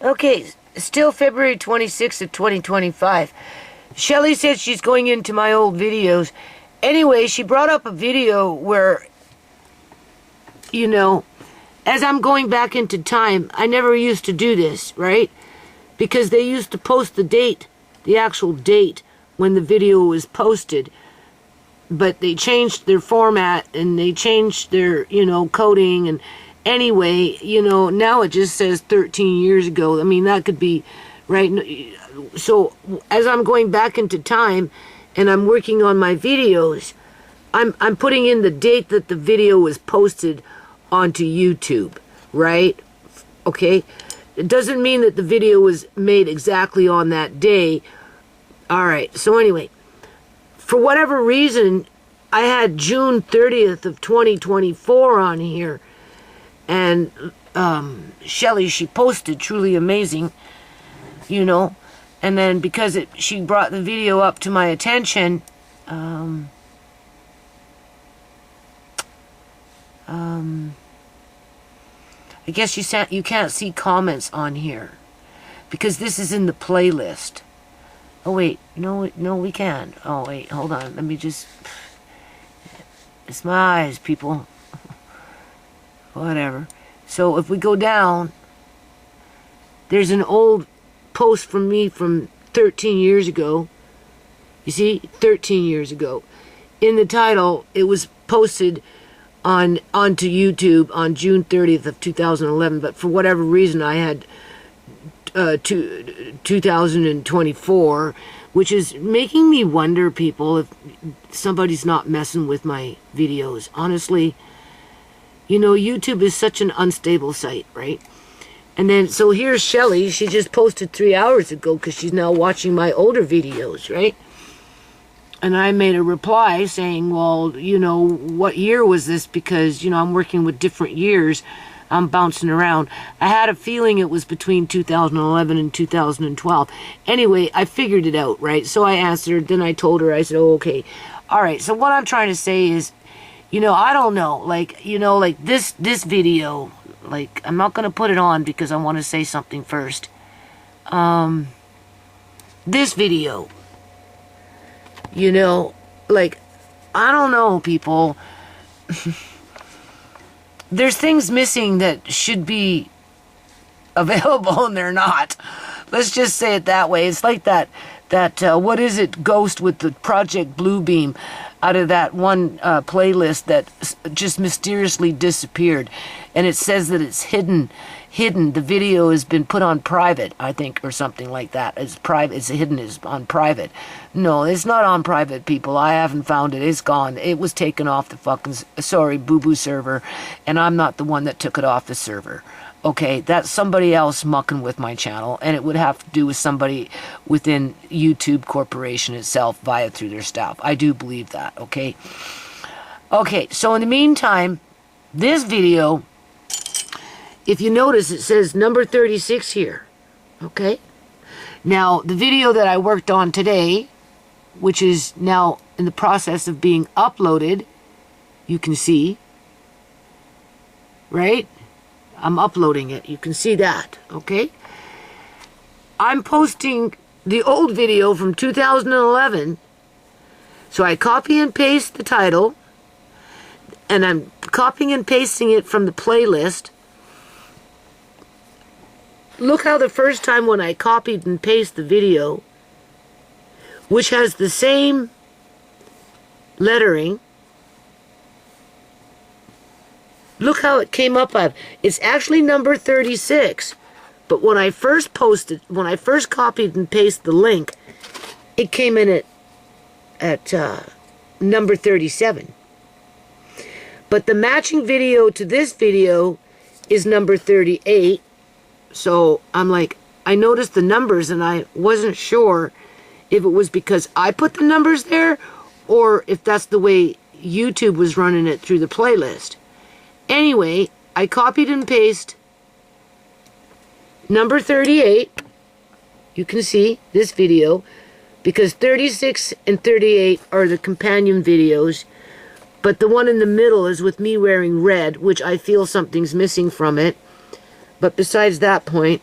Okay, still February 26th of 2025. Shelly said she's going into my old videos. Anyway, she brought up a video where, you know, as I'm going back into time, I never used to do this, right? Because they used to post the date, the actual date when the video was posted. But they changed their format and they changed their, coding. And anyway, now it just says 13 years ago. I mean, that could be, right? So as I'm going back into time and I'm working on my videos, I'm putting in the date that the video was posted onto YouTube, right? Okay? It doesn't mean that the video was made exactly on that day. All right. So anyway, for whatever reason, I had June 30th of 2024 on here. And Shelly, she posted Truly Amazing, and then because she brought the video up to my attention, I guess you can't see comments on here because this is in the playlist. Oh wait, no, we can. Oh wait, hold on. Let me just. It's my eyes, people. Whatever. So if we go down, there's an old post from me from 13 years ago. You see, 13 years ago. In the title, it was posted onto YouTube on June 30th of 2011, but for whatever reason I had 2024, which is making me wonder, people, if somebody's not messing with my videos. Honestly, YouTube is such an unstable site, right? And then, so here's Shelly. She just posted 3 hours ago because she's now watching my older videos, right? And I made a reply saying, well, what year was this? Because, I'm working with different years. I'm bouncing around. I had a feeling it was between 2011 and 2012. Anyway, I figured it out, right? So I answered. Then I told her, I said, oh, okay. All right. So what I'm trying to say is, I don't know. Like this video, I'm not going to put it on because I want to say something first. This video, I don't know, people. There's things missing that should be available and they're not. Let's just say it that way. It's like that what is it, Ghost with the Project Bluebeam out of that one playlist that just mysteriously disappeared. And it says that it's hidden. The video has been put on private, I think, or something like that. It's private. It's hidden as on private. No, it's not on private, people. I haven't found it. It's gone. It was taken off the boo-boo server, and I'm not the one that took it off the server. Okay, that's somebody else mucking with my channel, and it would have to do with somebody within YouTube Corporation itself through their staff. I do believe that, okay? Okay, so in the meantime, this video, if you notice, it says number 36 here, okay? Now, the video that I worked on today, which is now in the process of being uploaded, you can see, right? I'm uploading it. You can see that, okay? I'm posting the old video from 2011. So I copy and paste the title, and I'm copying and pasting it from the playlist. Look how the first time when I copied and pasted the video, which has the same lettering, look how it came up. It's actually number 36. But when I first copied and pasted the link, it came in at number 37. But the matching video to this video is number 38. So I'm like, I noticed the numbers and I wasn't sure if it was because I put the numbers there or if that's the way YouTube was running it through the playlist. Anyway, I copied and pasted number 38. You can see this video because 36 and 38 are the companion videos, but the one in the middle is with me wearing red, which I feel something's missing from it. But besides that point,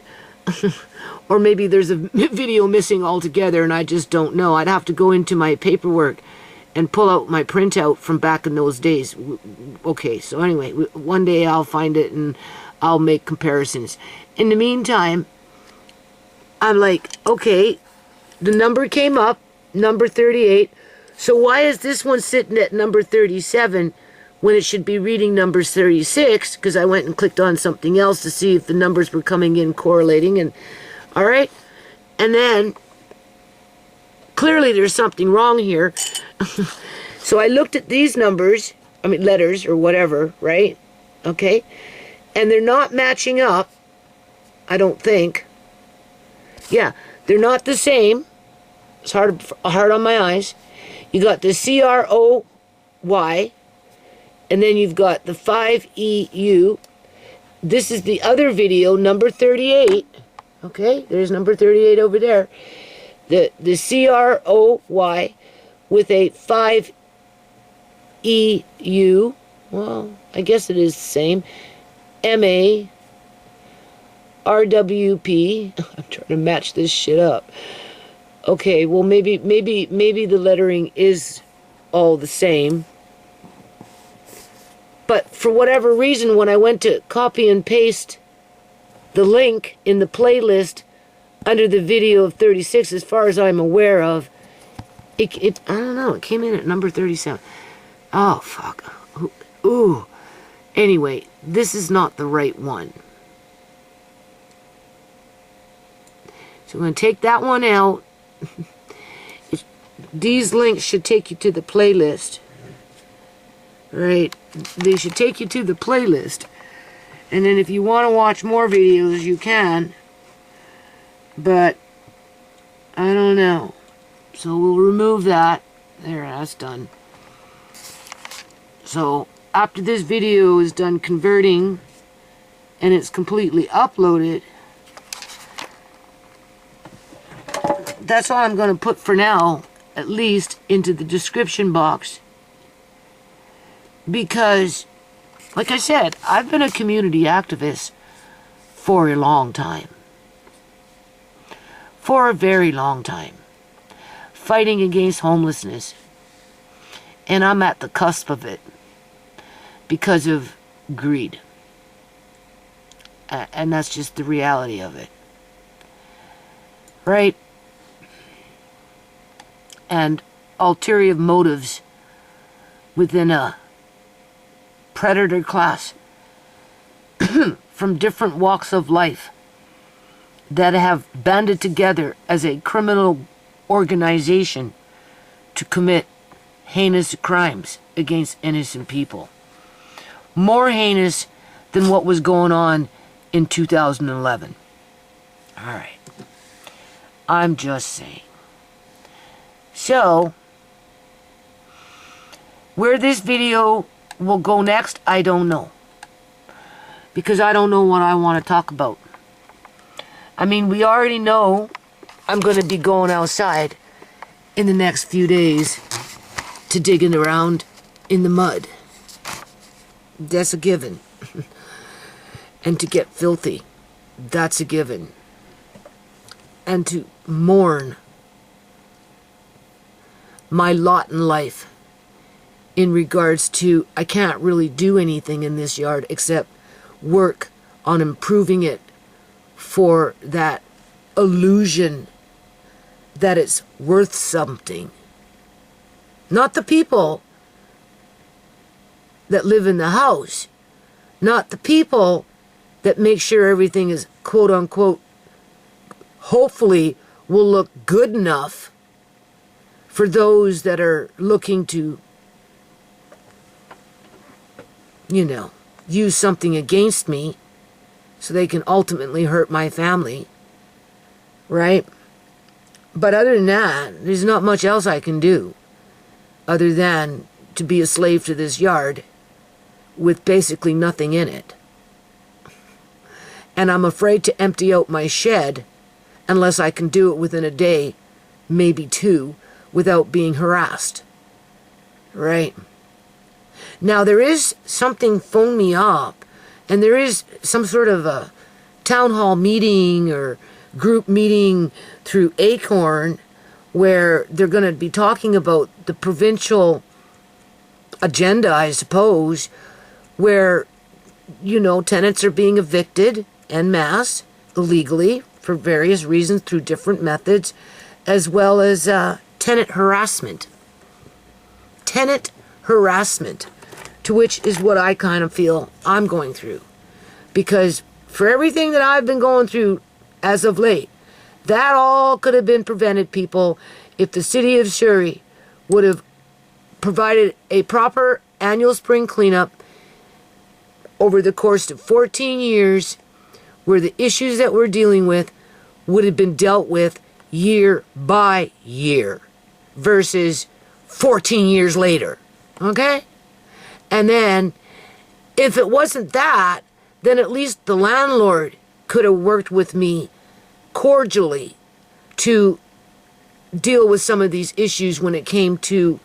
Or maybe there's a video missing altogether and I just don't know. I'd have to go into my paperwork and pull out my printout from back in those days. Okay, so anyway, one day I'll find it and I'll make comparisons. In the meantime, I'm like, okay, the number came up, number 38. So why is this one sitting at number 37 when it should be reading numbers 36? Because I went and clicked on something else to see if the numbers were coming in correlating. And all right, and then clearly there's something wrong here. So I looked at these numbers, I mean letters or whatever, right? Okay, and they're not matching up, I don't think. Yeah, they're not the same. It's hard on my eyes. You got the CROY, and then you've got the 5EU. This is the other video, number 38. Okay, there's number 38 over there. The CROY with a 5EU. Well, I guess it is the same. MA. RWP. I'm trying to match this shit up. Okay, well maybe the lettering is all the same. But for whatever reason, when I went to copy and paste the link in the playlist under the video of 36, as far as I'm aware of, it I don't know, it came in at number 37. Oh, fuck. Ooh. Anyway, this is not the right one. So I'm going to take that one out. These links should take you to the playlist. Right? They should take you to the playlist. And then if you want to watch more videos, you can. But I don't know. So we'll remove that. There, that's done. So after this video is done converting and it's completely uploaded, that's all I'm going to put for now, at least, into the description box. Because, like I said, I've been a community activist for a long time. For a very long time. Fighting against homelessness. And I'm at the cusp of it. Because of greed. And that's just the reality of it. Right? And ulterior motives within a predator class from different walks of life that have banded together as a criminal organization to commit heinous crimes against innocent people. More heinous than what was going on in 2011. All right. I'm just saying. So, where this video will go next, I don't know. Because I don't know what I want to talk about. I mean, we already know I'm going to be going outside in the next few days to digging around in the mud. That's a given. And to get filthy. That's a given. And to mourn my lot in life in regards to I can't really do anything in this yard except work on improving it for that illusion that it's worth something. Not the people that live in the house. Not the people that make sure everything is quote unquote hopefully will look good enough for those that are looking to, you know, use something against me so they can ultimately hurt my family, right? But other than that, there's not much else I can do other than to be a slave to this yard with basically nothing in it. And I'm afraid to empty out my shed unless I can do it within a day, maybe two, without being harassed. Right? Now, there is something phoned me up, and there is some sort of a town hall meeting or group meeting through Acorn where they're going to be talking about the provincial agenda, I suppose, where, you know, tenants are being evicted en masse, illegally, for various reasons through different methods, as well as tenant harassment. Tenant harassment, to which is what I kind of feel I'm going through. Because for everything that I've been going through as of late, that all could have been prevented, people, if the city of Surrey would have provided a proper annual spring cleanup over the course of 14 years, where the issues that we're dealing with would have been dealt with year by year versus 14 years later. Okay? And then, if it wasn't that, then at least the landlord could have worked with me cordially to deal with some of these issues when it came to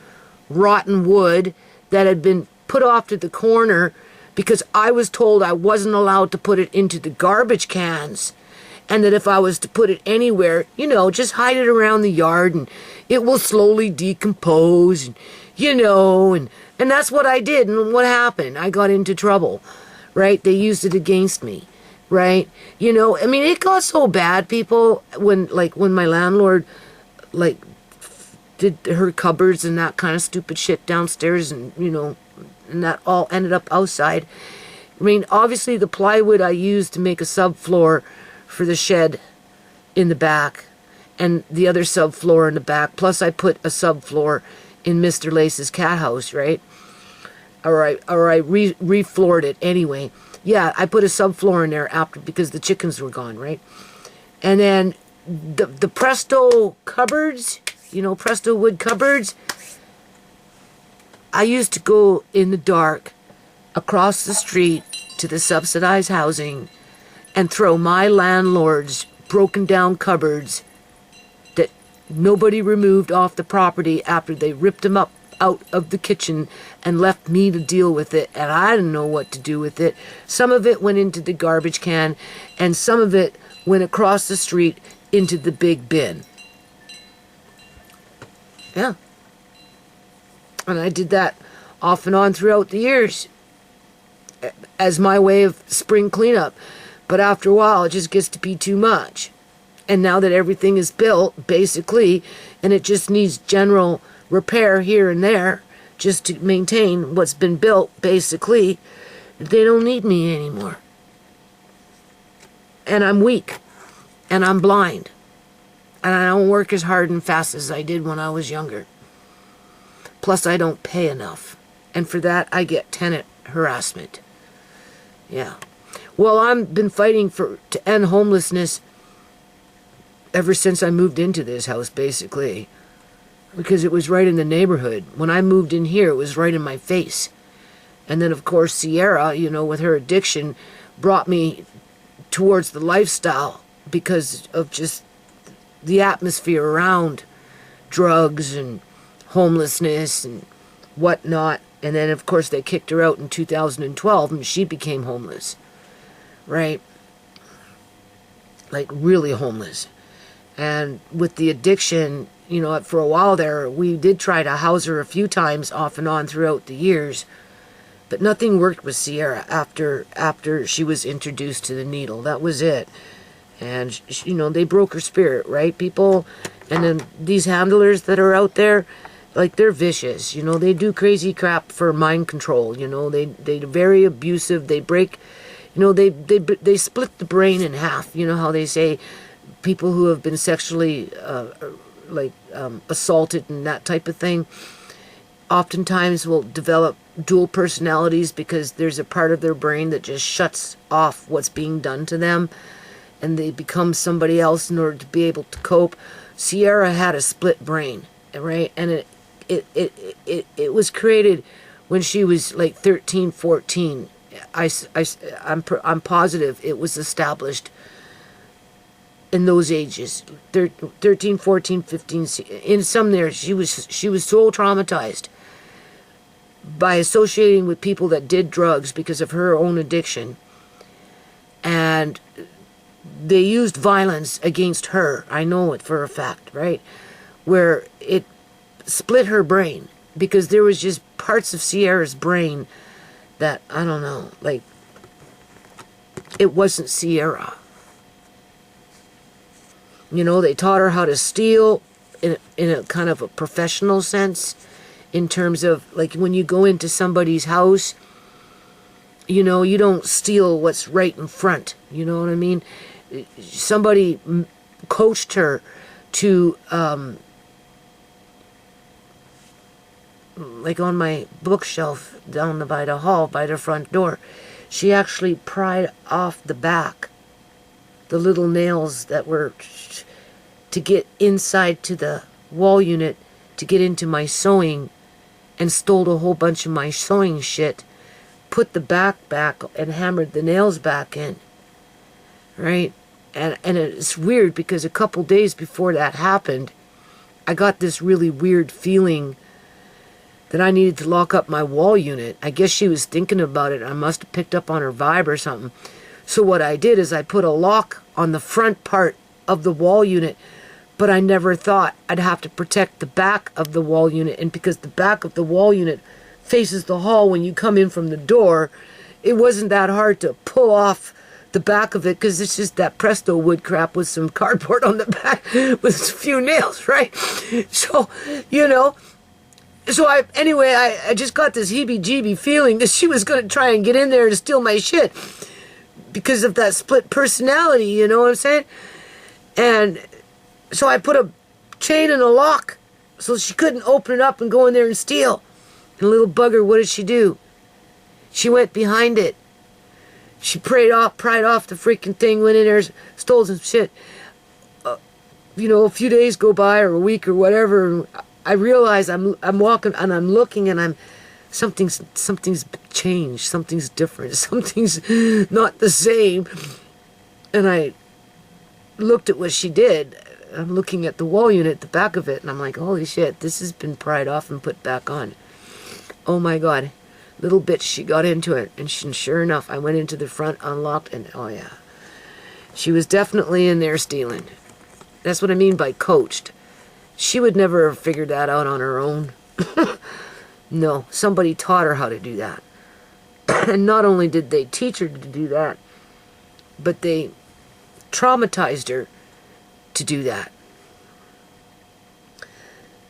rotten wood that had been put off to the corner because I was told I wasn't allowed to put it into the garbage cans, and that if I was to put it anywhere, you know, just hide it around the yard and it will slowly decompose, and, you know, and that's what I did. And what happened? I got into trouble, right? They used it against me, right? You know, I mean, it got so bad, people, when my landlord, like, did her cupboards and that kind of stupid shit downstairs, and, you know, and that all ended up outside. I mean, obviously the plywood I used to make a subfloor for the shed in the back, and the other subfloor in the back, plus I put a subfloor in Mr. Lace's cat house, right? Or I re-floored it anyway. Yeah, I put a subfloor in there after, because the chickens were gone, right? And then the Presto cupboards, you know, Presto wood cupboards, I used to go in the dark across the street to the subsidized housing and throw my landlord's broken down cupboards that nobody removed off the property after they ripped them up out of the kitchen and left me to deal with it, and I didn't know what to do with it. Some of it went into the garbage can, and some of it went across the street into the big bin. Yeah. And I did that off and on throughout the years as my way of spring cleanup. But after a while, it just gets to be too much. And now that everything is built, basically, and it just needs general repair here and there, just to maintain what's been built, basically, they don't need me anymore. And I'm weak. And I'm blind. And I don't work as hard and fast as I did when I was younger. Plus, I don't pay enough. And for that, I get tenant harassment. Yeah. Well, I've been fighting to end homelessness ever since I moved into this house, basically. Because it was right in the neighborhood. When I moved in here, it was right in my face. And then, of course, Sierra, you know, with her addiction, brought me towards the lifestyle because of just the atmosphere around drugs and homelessness and whatnot. And then, of course, they kicked her out in 2012 and she became homeless. Right? Like, really homeless. And with the addiction, you know, for a while there, we did try to house her a few times off and on throughout the years. But nothing worked with Sierra after she was introduced to the needle. That was it. And, you know, they broke her spirit, right, people? And then these handlers that are out there, like, they're vicious. You know, they do crazy crap for mind control. You know, they're very abusive. They break, you know, they split the brain in half. You know how they say people who have been sexually, assaulted and that type of thing, oftentimes will develop dual personalities because there's a part of their brain that just shuts off what's being done to them, and they become somebody else in order to be able to cope. Sierra had a split brain, right? And it was created when she was like 13, 14. I'm positive it was established in those ages, 13, 14, 15. In some there, she was so traumatized by associating with people that did drugs because of her own addiction, and they used violence against her. I know it for a fact, right? Where it split her brain because there was just parts of Sierra's brain that, I don't know, like, it wasn't Sierra. You know, they taught her how to steal in a kind of a professional sense, in terms of, like, when you go into somebody's house, you know, you don't steal what's right in front. You know what I mean? Somebody coached her to, like on my bookshelf down by the hall, by the front door, she actually pried off the back, the little nails that were to get inside to the wall unit, to get into my sewing, and stole a whole bunch of my sewing shit, put the back and hammered the nails back in, right? And it's weird because a couple days before that happened, I got this really weird feeling that I needed to lock up my wall unit. I guess she was thinking about it. I must have picked up on her vibe or something. So what I did is I put a lock on the front part of the wall unit, but I never thought I'd have to protect the back of the wall unit. And because the back of the wall unit faces the hall when you come in from the door, it wasn't that hard to pull off the back of it, because it's just that Presto wood crap with some cardboard on the back with a few nails, right? So, you know, so I just got this heebie-jeebie feeling that she was going to try and get in there and steal my shit because of that split personality, you know what I'm saying? And so I put a chain and a lock so she couldn't open it up and go in there and steal. And little bugger, what did she do? She went behind it. She pried off the freaking thing, went in there, stole some shit. You know, a few days go by, or a week or whatever, and I realize I'm walking and I'm looking and something's changed, something's different, something's not the same. And I looked at what she did. I'm looking at the wall unit at the back of it, and I'm like, holy shit, this has been pried off and put back on. Oh my God. Little bitch, she got into it, and sure enough, I went into the front, unlocked, and oh yeah. She was definitely in there stealing. That's what I mean by coached. She would never have figured that out on her own. No, somebody taught her how to do that. And not only did they teach her to do that, but they traumatized her to do that.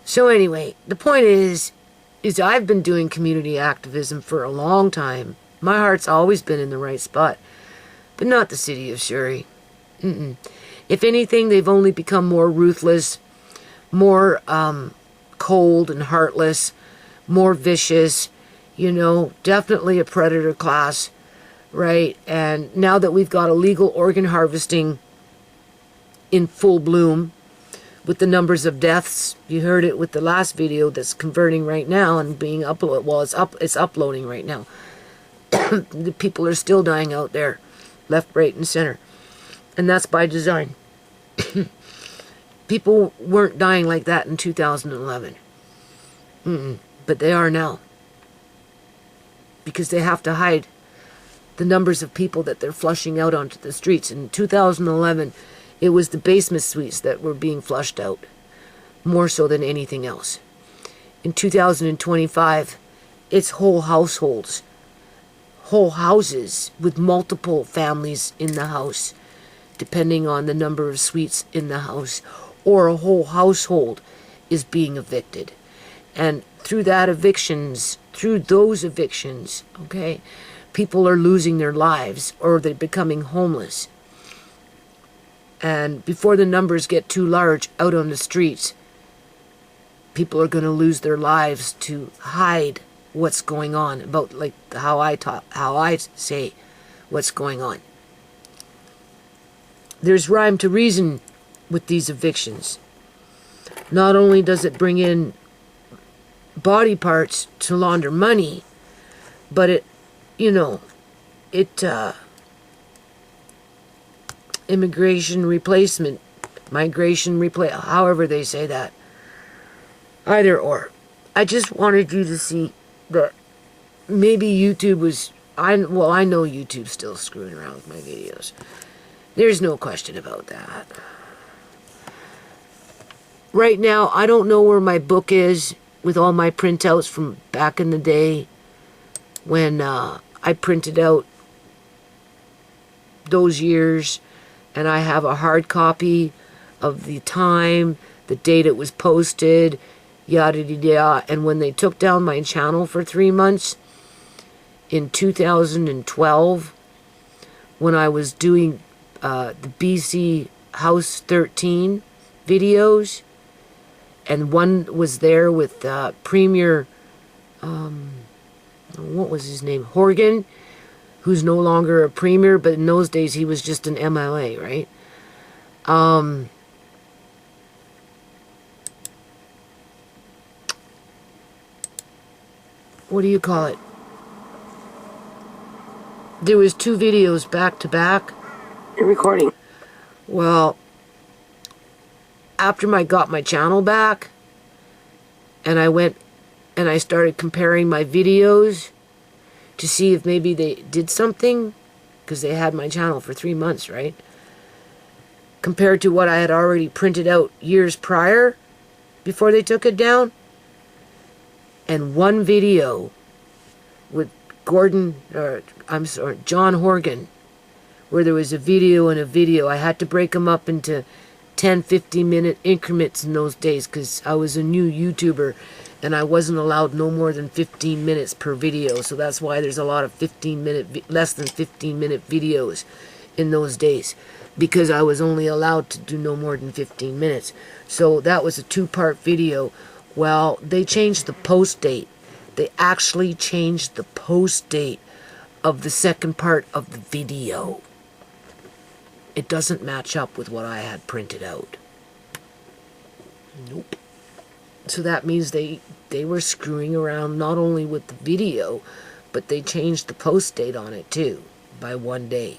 So anyway, the point is I've been doing community activism for a long time. My heart's always been in the right spot, but not the city of Surrey. If anything, they've only become more ruthless, more cold and heartless, more vicious, you know, definitely a predator class, right? And now that we've got illegal organ harvesting in full bloom, with the numbers of deaths, you heard it with the last video that's converting right now and being uploaded. Well, it's uploading right now. The people are still dying out there, left, right, and center, and that's by design. People weren't dying like that in 2011, but they are now, because they have to hide the numbers of people that they're flushing out onto the streets. In 2011. It was the basement suites that were being flushed out, more so than anything else. In 2025, it's whole households, whole houses with multiple families in the house, depending on the number of suites in the house, or a whole household is being evicted. And through those evictions, okay, people are losing their lives, or they're becoming homeless. And before the numbers get too large out on the streets, people are going to lose their lives to hide what's going on, about like how I say what's going on. There's rhyme to reason with these evictions. Not only does it bring in body parts to launder money, but it, you know, immigration replacement, migration replace, however they say that. Either or. I just wanted you to see that maybe YouTube was, I know YouTube's still screwing around with my videos. There's no question about that. Right now, I don't know where my book is with all my printouts from back in the day when I printed out those years, and I have a hard copy of the time, the date it was posted, yada yada. And when they took down my channel for 3 months in 2012, when I was doing the BC House 13 videos, and one was there with Premier, what was his name, Horgan, who's no longer a premier, but in those days he was just an MLA, right? What do you call it? There was 2 videos back to back. You're recording. Well, after I got my channel back, and I went and I started comparing my videos to see if maybe they did something, because they had my channel for 3 months, right? Compared to what I had already printed out years prior, before they took it down. And one video with John Horgan, where there was a video and a video, I had to break them up into 10-15 minute increments in those days, because I was a new YouTuber and I wasn't allowed no more than 15 minutes per video. So that's why there's a lot of less than 15 minute videos in those days, because I was only allowed to do no more than 15 minutes. So that was a 2-part video. Well, they changed the post date. They actually changed the post date of the second part of the video. It doesn't match up with what I had printed out. Nope. So that means they were screwing around not only with the video, but they changed the post date on it too, by 1 day.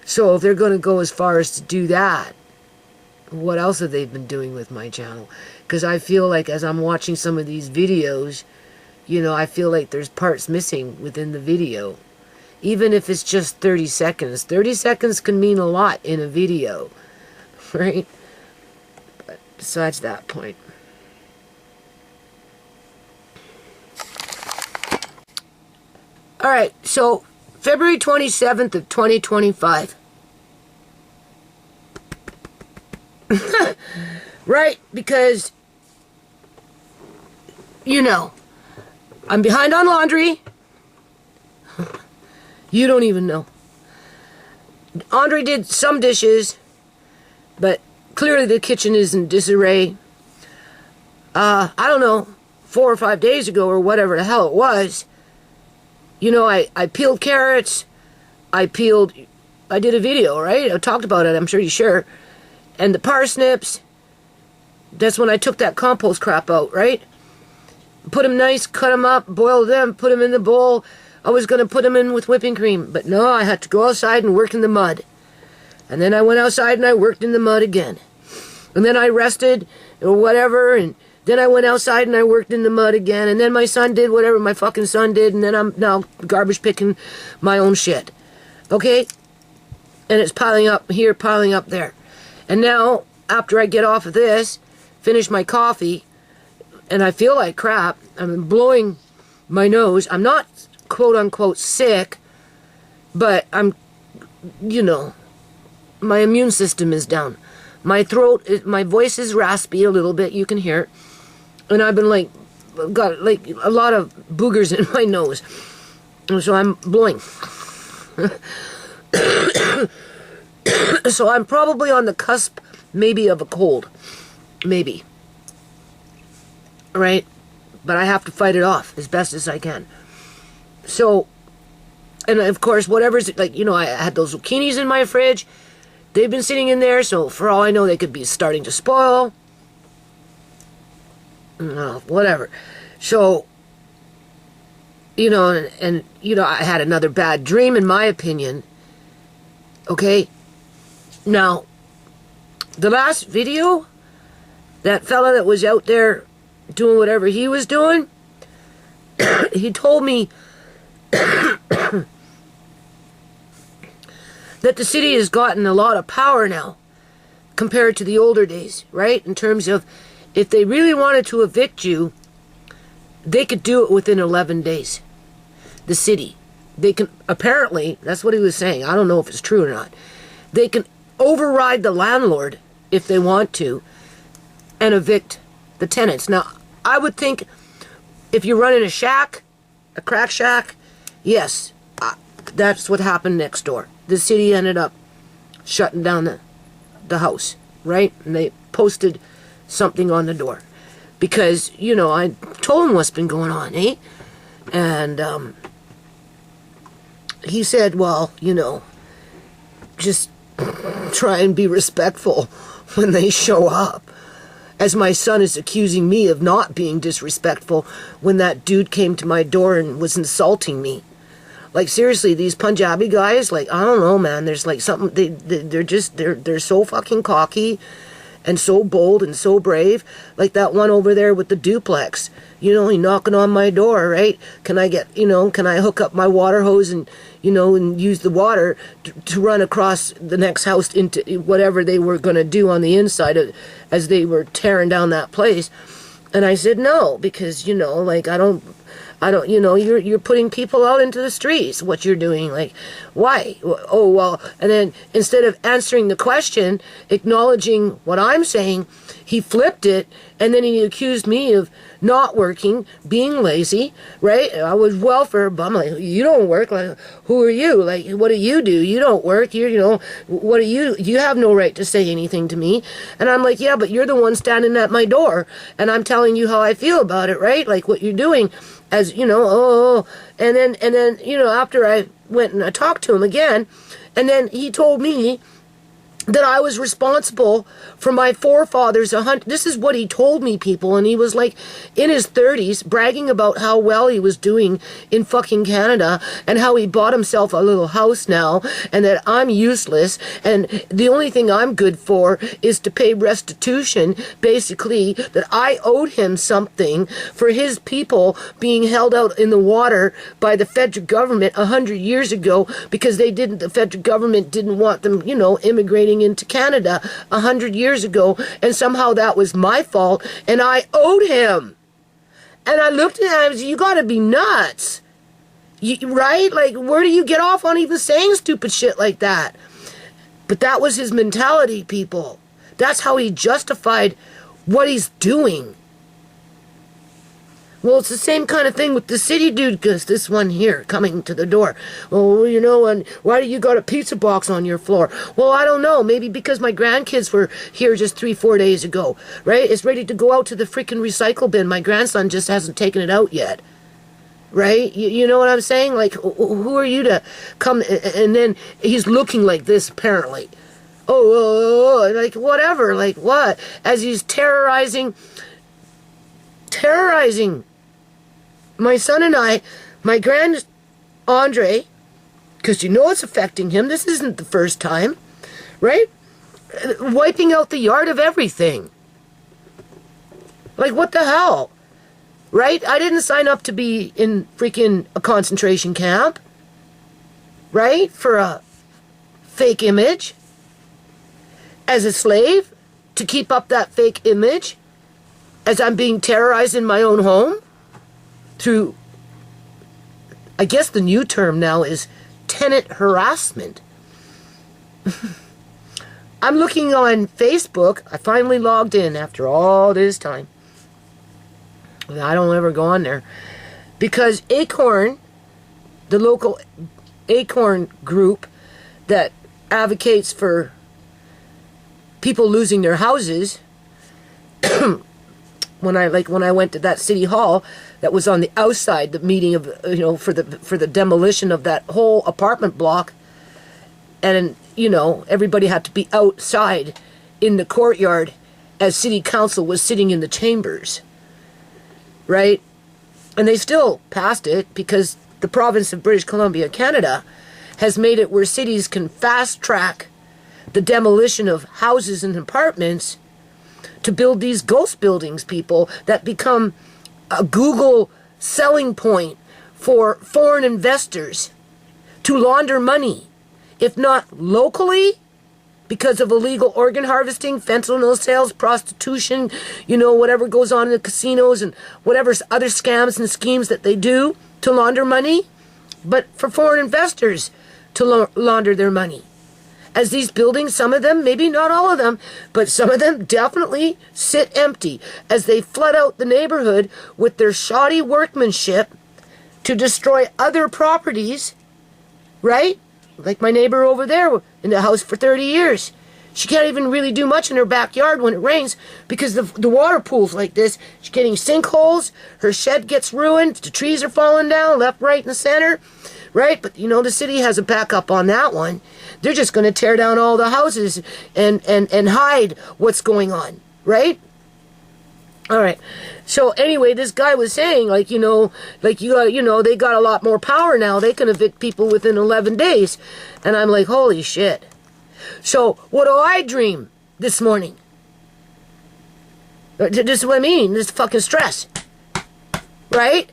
So if they're going to go as far as to do that, what else have they been doing with my channel? Because I feel like as I'm watching some of these videos, you know, I feel like there's parts missing within the video. Even if it's just 30 seconds. 30 seconds can mean a lot in a video, right? But besides that point. Alright, so February 27th of 2025. Right, because, you know, I'm behind on laundry. You don't even know. Andre did some dishes, but clearly the kitchen is in disarray. I don't know, 4 or 5 days ago or whatever the hell it was, you know, I peeled carrots, I did a video, right? I talked about it, I'm pretty sure. And the parsnips, that's when I took that compost crap out, right? Put them nice, cut them up, boiled them, put them in the bowl. I was going to put them in with whipping cream, but no, I had to go outside and work in the mud. And then I went outside and I worked in the mud again. And then I rested or whatever, and then I went outside and I worked in the mud again. And then my son did whatever my fucking son did, and then I'm now garbage picking my own shit. Okay? And it's piling up here, piling up there. And now, after I get off of this, finish my coffee, and I feel like crap, I'm blowing my nose. I'm not quote-unquote sick, but I'm, you know, my immune system is down. My throat, my voice is raspy a little bit, you can hear it. And I've been like, got like a lot of boogers in my nose. And so I'm blowing. So I'm probably on the cusp, maybe, of a cold. Maybe. Right? But I have to fight it off as best as I can. So, and of course, whatever's, like, you know, I had those zucchinis in my fridge. They've been sitting in there, so for all I know, they could be starting to spoil. Whatever. So, you know, and you know, I had another bad dream, in my opinion. Okay? Now, the last video, that fella that was out there doing whatever he was doing, he told me that the city has gotten a lot of power now compared to the older days, right? In terms of if they really wanted to evict you, they could do it within 11 days. The city. They can, apparently, that's what he was saying. I don't know if it's true or not. They can override the landlord if they want to and evict the tenants. Now, I would think if you're running a shack, a crack shack, yes, that's what happened next door. The city ended up shutting down the house, right? And they posted something on the door. Because, you know, I told him what's been going on, eh? And he said, well, you know, just try and be respectful when they show up. As my son is accusing me of not being disrespectful when that dude came to my door and was insulting me. Like, seriously, these Punjabi guys, like, I don't know, man, there's like something, they're so fucking cocky and so bold and so brave. Like that one over there with the duplex. You know, he knocking on my door, right? Can I get, you know, can I hook up my water hose and, you know, and use the water to run across the next house into whatever they were going to do on the inside as they were tearing down that place. And I said no, because, you know, like, I don't, you know, you're putting people out into the streets, what you're doing, like, why? Oh, well, and then instead of answering the question, acknowledging what I'm saying, he flipped it, and then he accused me of not working, being lazy, right? I was welfare, but I'm like, you don't work, like, who are you? Like, what do? You don't work, you know, what do you have no right to say anything to me. And I'm like, yeah, but you're the one standing at my door, and I'm telling you how I feel about it, right? Like, what you're doing. As, you know, and then, you know, after I went and I talked to him again, and then he told me that I was responsible for my forefathers. This is what he told me, people, and he was like in his 30s bragging about how well he was doing in fucking Canada and how he bought himself a little house now and that I'm useless and the only thing I'm good for is to pay restitution, basically, that I owed him something for his people being held out in the water by the federal government 100 years ago because the federal government didn't want them, you know, immigrating into Canada 100 years ago, and somehow that was my fault, and I owed him. And I looked at him and said, you gotta be nuts. Right? Like, where do you get off on even saying stupid shit like that? But that was his mentality, people. That's how he justified what he's doing. Well, it's the same kind of thing with the city dude, because this one here coming to the door. Oh, you know, and why do you got a pizza box on your floor? Well, I don't know. Maybe because my grandkids were here just 3-4 days ago, right? It's ready to go out to the freaking recycle bin. My grandson just hasn't taken it out yet, right? You know what I'm saying? Like, who are you to come? And then he's looking like this, apparently. Oh, like, whatever, like, what? As he's terrorizing my son and I, my grand Andre, because you know it's affecting him. This isn't the first time, right? Wiping out the yard of everything. Like, what the hell? Right? I didn't sign up to be in freaking a concentration camp. Right? For a fake image. As a slave. To keep up that fake image. As I'm being terrorized in my own home. Through, I guess the new term now is tenant harassment. I'm looking on Facebook. I finally logged in after all this time. I don't ever go on there. Because Acorn, the local Acorn group that advocates for people losing their houses, when I went to that city hall that was on the outside, the meeting of, you know, for the demolition of that whole apartment block, and, you know, everybody had to be outside in the courtyard as city council was sitting in the chambers, right? And they still passed it because the province of British Columbia, Canada, has made it where cities can fast track the demolition of houses and apartments to build these ghost buildings, people, that become a Google selling point for foreign investors to launder money if not locally, because of illegal organ harvesting, fentanyl sales, prostitution, whatever goes on in the casinos and whatever other scams and schemes that they do to launder money, but for foreign investors to launder their money. As these buildings, some of them, maybe not all of them, but some of them definitely sit empty as they flood out the neighborhood with their shoddy workmanship to destroy other properties, right? Like my neighbor over there in the house for 30 years. She can't even really do much in her backyard when it rains because the water pools like this. She's getting sinkholes. Her shed gets ruined. The trees are falling down left, right, and center. Right? But, the city has a backup on that one. They're just going to tear down all the houses and hide what's going on. Right? All right. So anyway, this guy was saying, they got a lot more power now. They can evict people within 11 days. And I'm like, holy shit. So what do I dream this morning? This is what I mean. This fucking stress. Right?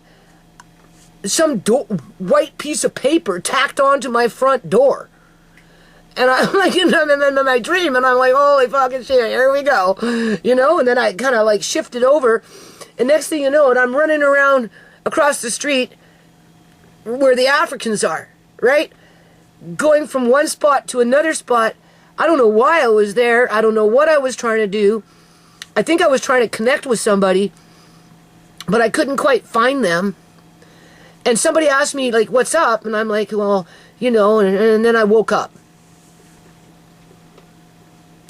Some white piece of paper tacked onto my front door. And I'm like, in my dream, and I'm like, holy fucking shit, here we go. And then I kind of shifted over. And next thing you know, and I'm running around across the street where the Africans are, right? Going from one spot to another spot. I don't know why I was there. I don't know what I was trying to do. I think I was trying to connect with somebody, but I couldn't quite find them. And somebody asked me, what's up? And I'm like, well, and then I woke up.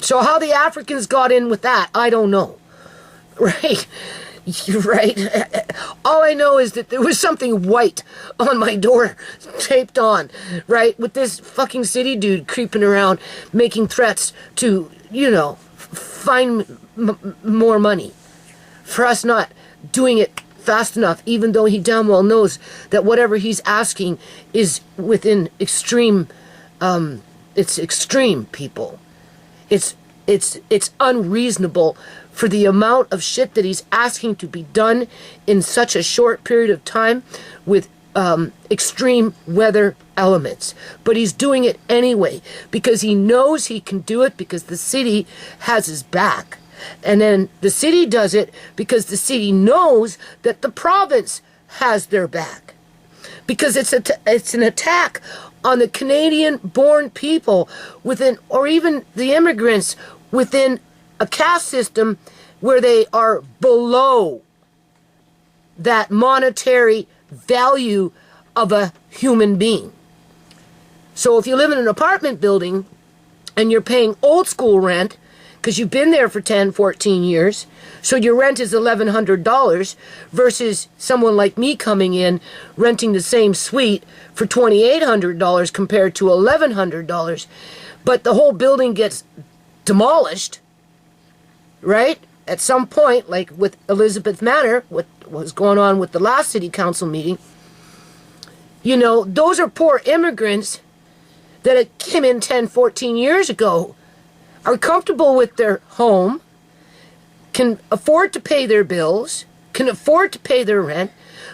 So how the Africans got in with that, I don't know. Right? You're right. All I know is that there was something white on my door taped on, right? With this fucking city dude creeping around making threats to, find more money for us not doing it fast enough, even though he damn well knows that whatever he's asking is within extreme, it's extreme, people. It's unreasonable for the amount of shit that he's asking to be done in such a short period of time with extreme weather elements. But he's doing it anyway because he knows he can do it because the city has his back. And then the city does it because the city knows that the province has their back. Because it's an attack on the Canadian-born people within, or even the immigrants within a caste system where they are below that monetary value of a human being. So if you live in an apartment building and you're paying old school rent, because you've been there for 10, 14 years, so your rent is $1,100 versus someone like me coming in renting the same suite for $2,800 compared to $1,100, but the whole building gets demolished, right? At some point, like with Elizabeth Manor, what was going on with the last city council meeting, those are poor immigrants that came in 10, 14 years ago, are comfortable with their home, can afford to pay their bills, can afford to pay their rent,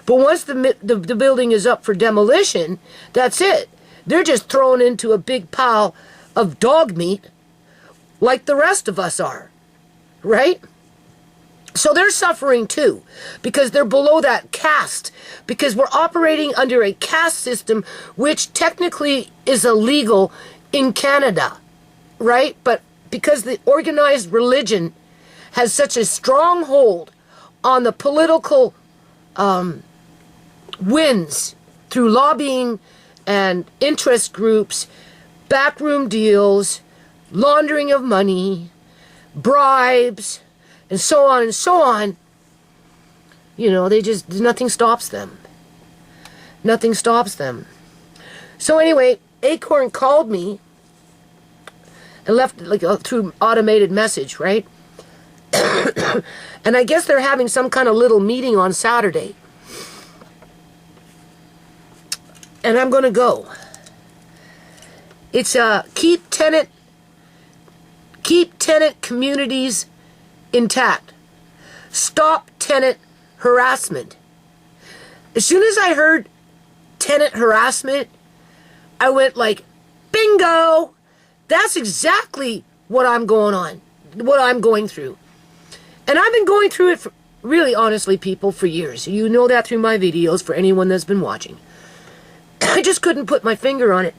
but once the building is up for demolition, that's it. They're just thrown into a big pile of dog meat like the rest of us are, right? So they're suffering too because they're below that caste, because we're operating under a caste system which technically is illegal in Canada, right? But because the organized religion has such a strong hold on the political wins through lobbying and interest groups, backroom deals, laundering of money, bribes, and so on, nothing stops them. Nothing stops them. So anyway, Acorn called me and left through automated message, right? And I guess they're having some kind of little meeting on Saturday. And I'm going to go. It's keep tenant communities intact. Stop tenant harassment. As soon as I heard tenant harassment, I went like, Bingo! That's exactly what I'm going through. And I've been going through it, for, really honestly, people, for years. You know that through my videos, for anyone that's been watching. I just couldn't put my finger on it.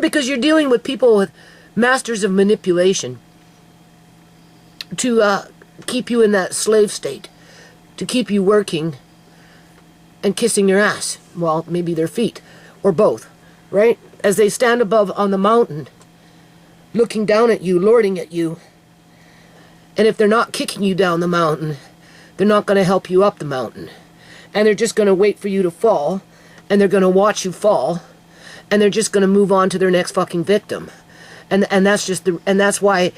Because you're dealing with people with masters of manipulation to keep you in that slave state, to keep you working and kissing your ass, well, maybe their feet, or both, right? As they stand above on the mountain, looking down at you, lording at you. And if they're not kicking you down the mountain, they're not going to help you up the mountain. And they're just going to wait for you to fall, and they're going to watch you fall, and they're just going to move on to their next fucking victim. And that's just and that's why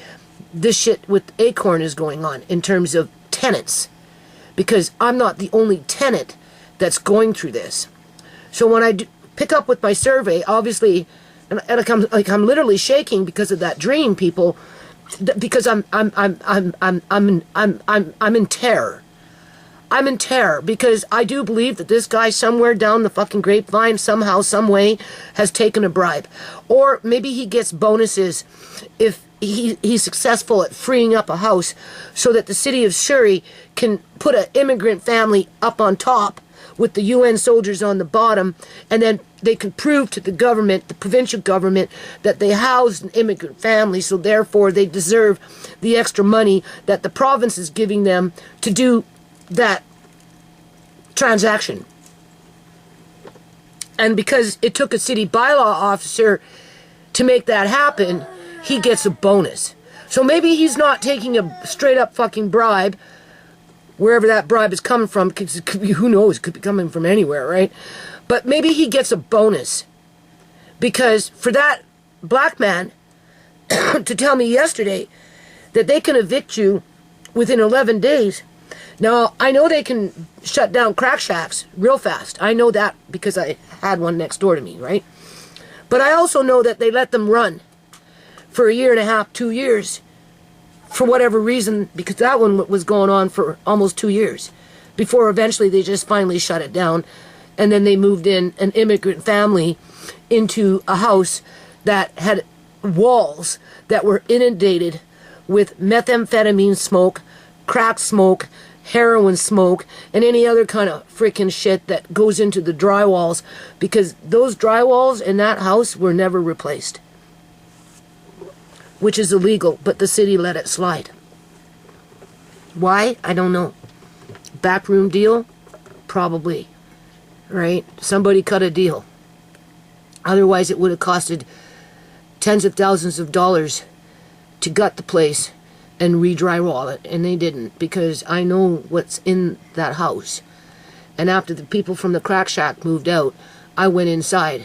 this shit with Acorn is going on in terms of tenants, because I'm not the only tenant that's going through this. So when I pick up with my survey, obviously, and I'm literally shaking because of that dream, people, because I'm in terror. I'm in terror because I do believe that this guy somewhere down the fucking grapevine, somehow, some way, has taken a bribe. Or maybe he gets bonuses if he's successful at freeing up a house so that the city of Surrey can put an immigrant family up on top with the UN soldiers on the bottom, and then they can prove to the government, the provincial government, that they housed an immigrant family, so therefore they deserve the extra money that the province is giving them to do that transaction. And because it took a city bylaw officer to make that happen, he gets a bonus. So maybe he's not taking a straight up fucking bribe, wherever that bribe is coming from, because it could be, who knows, it could be coming from anywhere, right? But maybe he gets a bonus. Because for that black man to tell me yesterday that they can evict you within 11 days. Now, I know they can shut down crack shacks real fast. I know that because I had one next door to me, right? But I also know that they let them run for a year and a half, 2 years, for whatever reason, because that one was going on for almost 2 years, before eventually they just finally shut it down, and then they moved in an immigrant family into a house that had walls that were inundated with methamphetamine smoke, crack smoke, heroin smoke, and any other kind of freaking shit that goes into the drywalls, because those drywalls in that house were never replaced. Which is illegal, but the city let it slide. Why? I don't know. Backroom deal? Probably. Right? Somebody cut a deal. Otherwise it would have costed tens of thousands of dollars to gut the place and re-drywall it, and they didn't, because I know what's in that house. And after the people from the crack shack moved out, I went inside,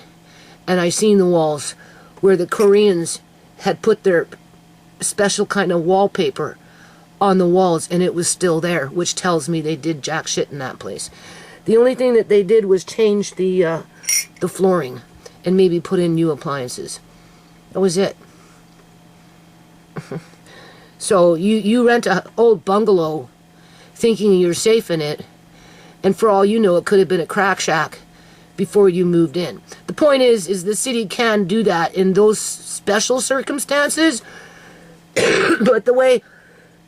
and I seen the walls where the Koreans had put their special kind of wallpaper on the walls, and it was still there, which tells me they did jack shit in that place. The only thing that they did was change the flooring and maybe put in new appliances. That was it. So you rent an old bungalow thinking you're safe in it, and for all you know, it could have been a crack shack before you moved in. The point is the city can do that in those special circumstances, but the way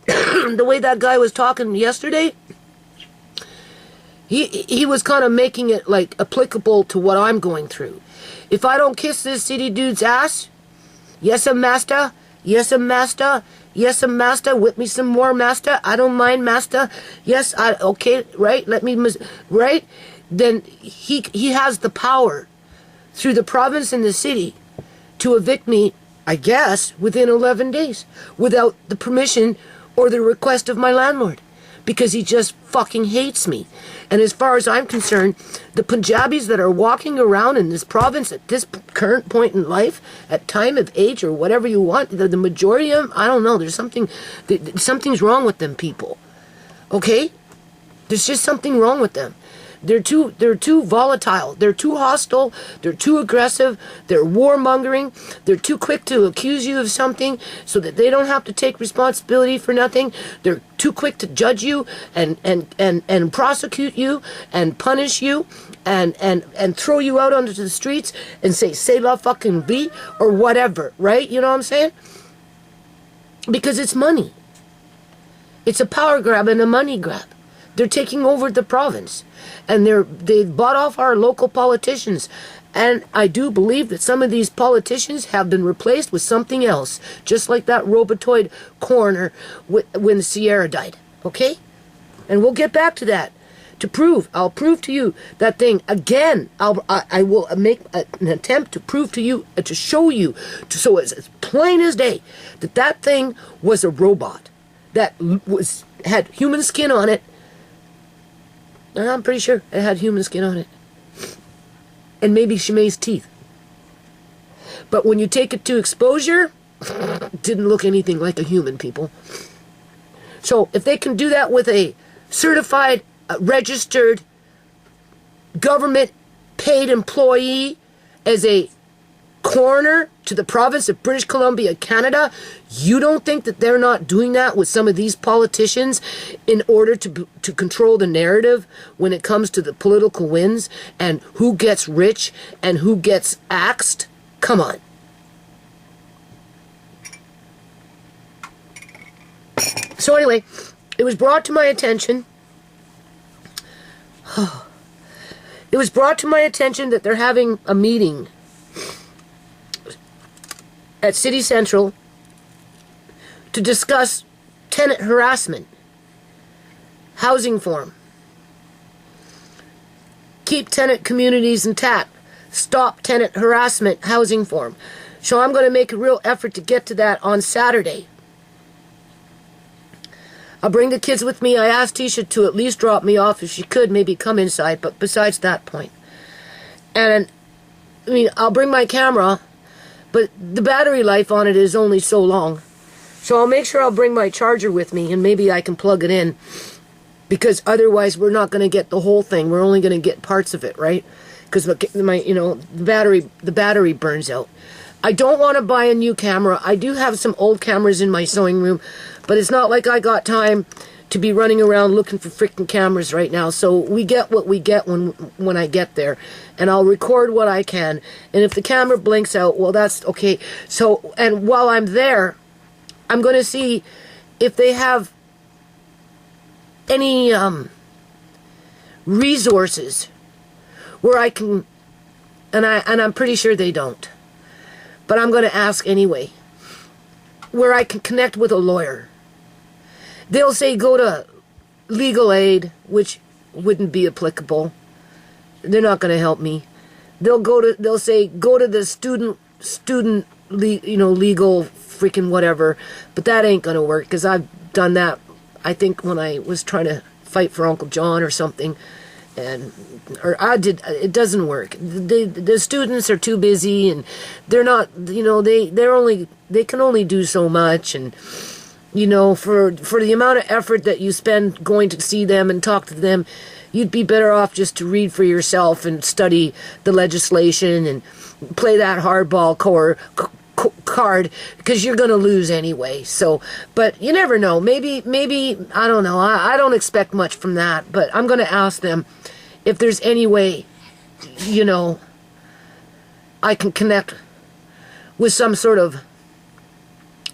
that guy was talking yesterday, he was kind of making it like applicable to what I'm going through. If I don't kiss this city dude's ass, yes, master, yes, master, yes, master, whip me some more, master, I don't mind, master, yes, okay, right, let me, right, then he has the power through the province and the city to evict me, I guess, within 11 days, without the permission or the request of my landlord, because he just fucking hates me. And as far as I'm concerned, the Punjabis that are walking around in this province at this current point in life, at time of age or whatever you want, the majority of them, I don't know, there's something's wrong with them people. Okay? There's just something wrong with them. They're too volatile. They're too hostile. They're too aggressive. They're warmongering. They're too quick to accuse you of something so that they don't have to take responsibility for nothing. They're too quick to judge you and prosecute you and punish you and throw you out onto the streets and say, "C'est la fucking vie," or whatever, right? You know what I'm saying? Because it's money. It's a power grab and a money grab. They're taking over the province, and they've bought off our local politicians. And I do believe that some of these politicians have been replaced with something else, just like that robotoid coroner when Sierra died. Okay? And we'll get back to that. I'll prove to you that thing again. I will make an attempt to prove to you, to show you, so it's as plain as day, that thing was a robot that had human skin on it. I'm pretty sure it had human skin on it. And maybe Shimei's teeth. But when you take it to exposure, it didn't look anything like a human, people. So if they can do that with a certified, registered, government-paid employee as a coroner to the province of British Columbia, Canada, you don't think that they're not doing that with some of these politicians in order to control the narrative when it comes to the political wins and who gets rich and who gets axed? Come on. So anyway, it was brought to my attention. It was brought to my attention that they're having a meeting at City Central to discuss tenant harassment, housing form, keep tenant communities intact, stop tenant harassment, housing form. So I'm going to make a real effort to get to that on Saturday. I'll bring the kids with me. I asked Tisha to at least drop me off if she could, maybe come inside, but besides that point. And, I mean, I'll bring my camera, but the battery life on it is only so long. So I'll make sure I'll bring my charger with me, and maybe I can plug it in. Because otherwise we're not going to get the whole thing. We're only going to get parts of it, right? Because the battery burns out. I don't want to buy a new camera. I do have some old cameras in my sewing room, but it's not like I got time to be running around looking for freaking cameras right now. So we get what we get when I get there. And I'll record what I can. And if the camera blinks out, well, that's okay. So, and while I'm there, I'm going to see if they have any resources where I can, and I'm pretty sure they don't. But I'm going to ask anyway, where I can connect with a lawyer. They'll say go to legal aid, which wouldn't be applicable. They're not going to help me. They'll say go to the student legal freaking whatever, but that ain't going to work because I've done that. I think when I was trying to fight for Uncle John or something, it doesn't work. The students are too busy, and they're not, they can only do so much, and for the amount of effort that you spend going to see them and talk to them, you'd be better off just to read for yourself and study the legislation and play that hardball card, because you're going to lose anyway. So, but you never know. Maybe I don't know. I don't expect much from that, but I'm going to ask them if there's any way, I can connect with some sort of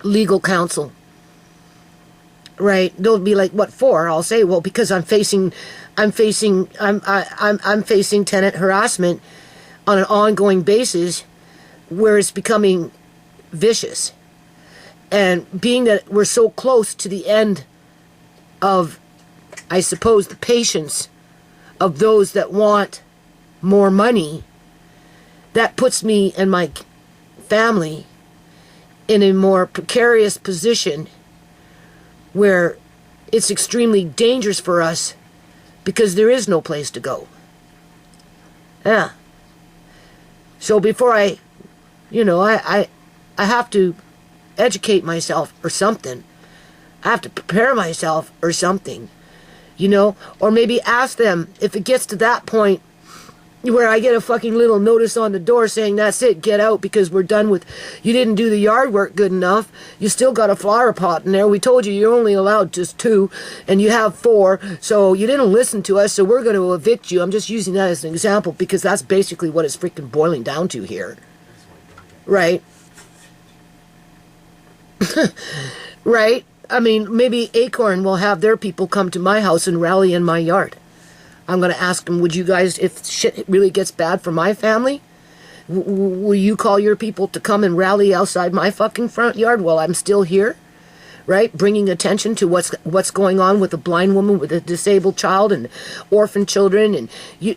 legal counsel. Right? They'll be like, "What for?" I'll say, "Well, because I'm facing tenant harassment on an ongoing basis, where it's becoming vicious, and being that we're so close to the end of, I suppose, the patience of those that want more money, that puts me and my family in a more precarious position where it's extremely dangerous for us because there is no place to go." Yeah. So before I have to educate myself or something. I have to prepare myself or something. You know? Or maybe ask them, if it gets to that point where I get a fucking little notice on the door saying, that's it, get out because we're done with, you didn't do the yard work good enough, you still got a flower pot in there, we told you you're only allowed just 2, and you have 4, so you didn't listen to us, so we're going to evict you. I'm just using that as an example because that's basically what it's freaking boiling down to here. Right? Right? I mean, maybe Acorn will have their people come to my house and rally in my yard. I'm going to ask them, would you guys, if shit really gets bad for my family, will you call your people to come and rally outside my fucking front yard while I'm still here? Right? Bringing attention to what's going on with a blind woman, with a disabled child, and orphan children, and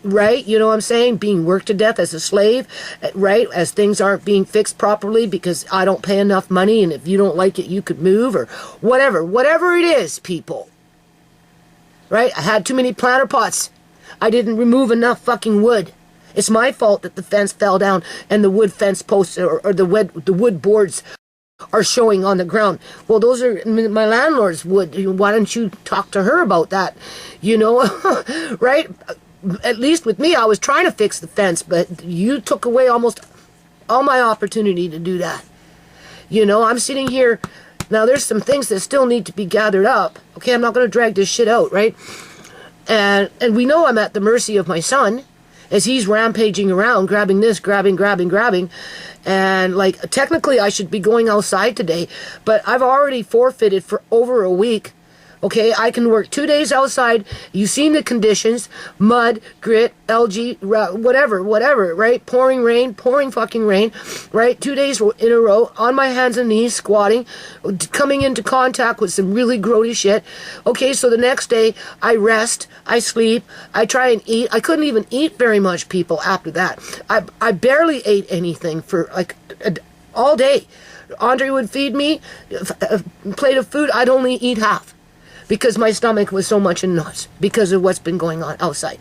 right? You know what I'm saying? Being worked to death as a slave, right? As things aren't being fixed properly because I don't pay enough money, and if you don't like it, you could move, or whatever. Whatever it is, people. Right? I had too many planter pots. I didn't remove enough fucking wood. It's my fault that the fence fell down and the wood fence posts or the wood boards are showing on the ground. Well, those are my landlord's wood. Why don't you talk to her about that? You know, right? At least with me, I was trying to fix the fence, but you took away almost all my opportunity to do that. You know, I'm sitting here. Now, there's some things that still need to be gathered up. Okay, I'm not going to drag this shit out, right? And we know I'm at the mercy of my son as he's rampaging around, grabbing this, grabbing. And, like, technically I should be going outside today, but I've already forfeited for over a week. Okay, I can work 2 days outside. You've seen the conditions. Mud, grit, algae, whatever, right? Pouring fucking rain, right? 2 days in a row, on my hands and knees, squatting, coming into contact with some really grody shit. Okay, so the next day, I rest, I sleep, I try and eat. I couldn't even eat very much, people, after that. I barely ate anything for, like, all day. Andre would feed me a plate of food. I'd only eat half, because my stomach was so much in knots because of what's been going on outside.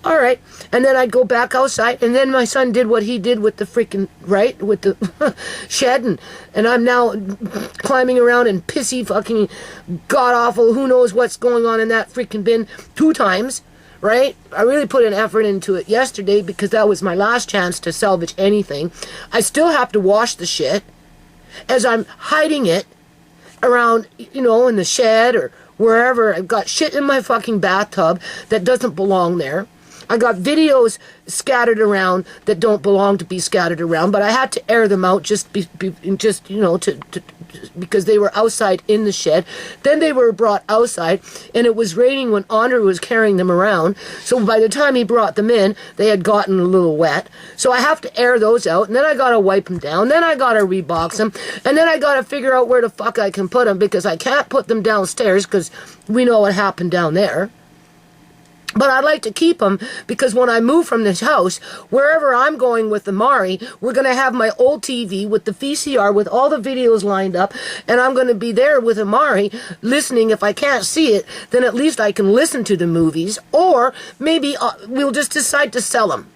All right. And then I'd go back outside, and then my son did what he did with the freaking, right, with the shed, and I'm now climbing around in pissy fucking god-awful, who knows what's going on in that freaking bin 2 times, right? I really put an effort into it yesterday because that was my last chance to salvage anything. I still have to wash the shit as I'm hiding it around, you know, in the shed or wherever. I've got shit in my fucking bathtub that doesn't belong there. I got videos scattered around that don't belong to be scattered around, but I had to air them out just you know, because they were outside in the shed. Then they were brought outside, and it was raining when Andre was carrying them around. So by the time he brought them in, they had gotten a little wet. So I have to air those out, and then I gotta wipe them down. Then I gotta rebox them, and then I gotta figure out where the fuck I can put them, because I can't put them downstairs because we know what happened down there. But I'd like to keep them because when I move from this house, wherever I'm going with Amari, we're going to have my old TV with the VCR with all the videos lined up, and I'm going to be there with Amari listening. If I can't see it, then at least I can listen to the movies, or maybe we'll just decide to sell them.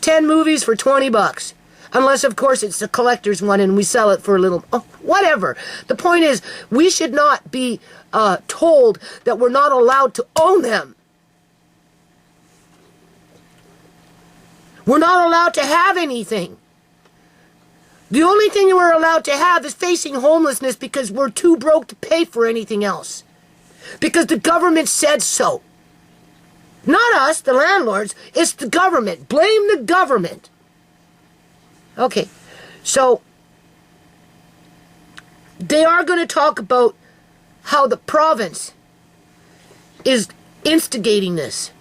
10 movies for $20. Unless, of course, it's a collector's one and we sell it for a little... Oh, whatever. The point is, we should not be told that we're not allowed to own them. We're not allowed to have anything. The only thing we're allowed to have is facing homelessness because we're too broke to pay for anything else. Because the government said so. Not us, the landlords. It's the government. Blame the government. Okay, so they are going to talk about how the province is instigating this,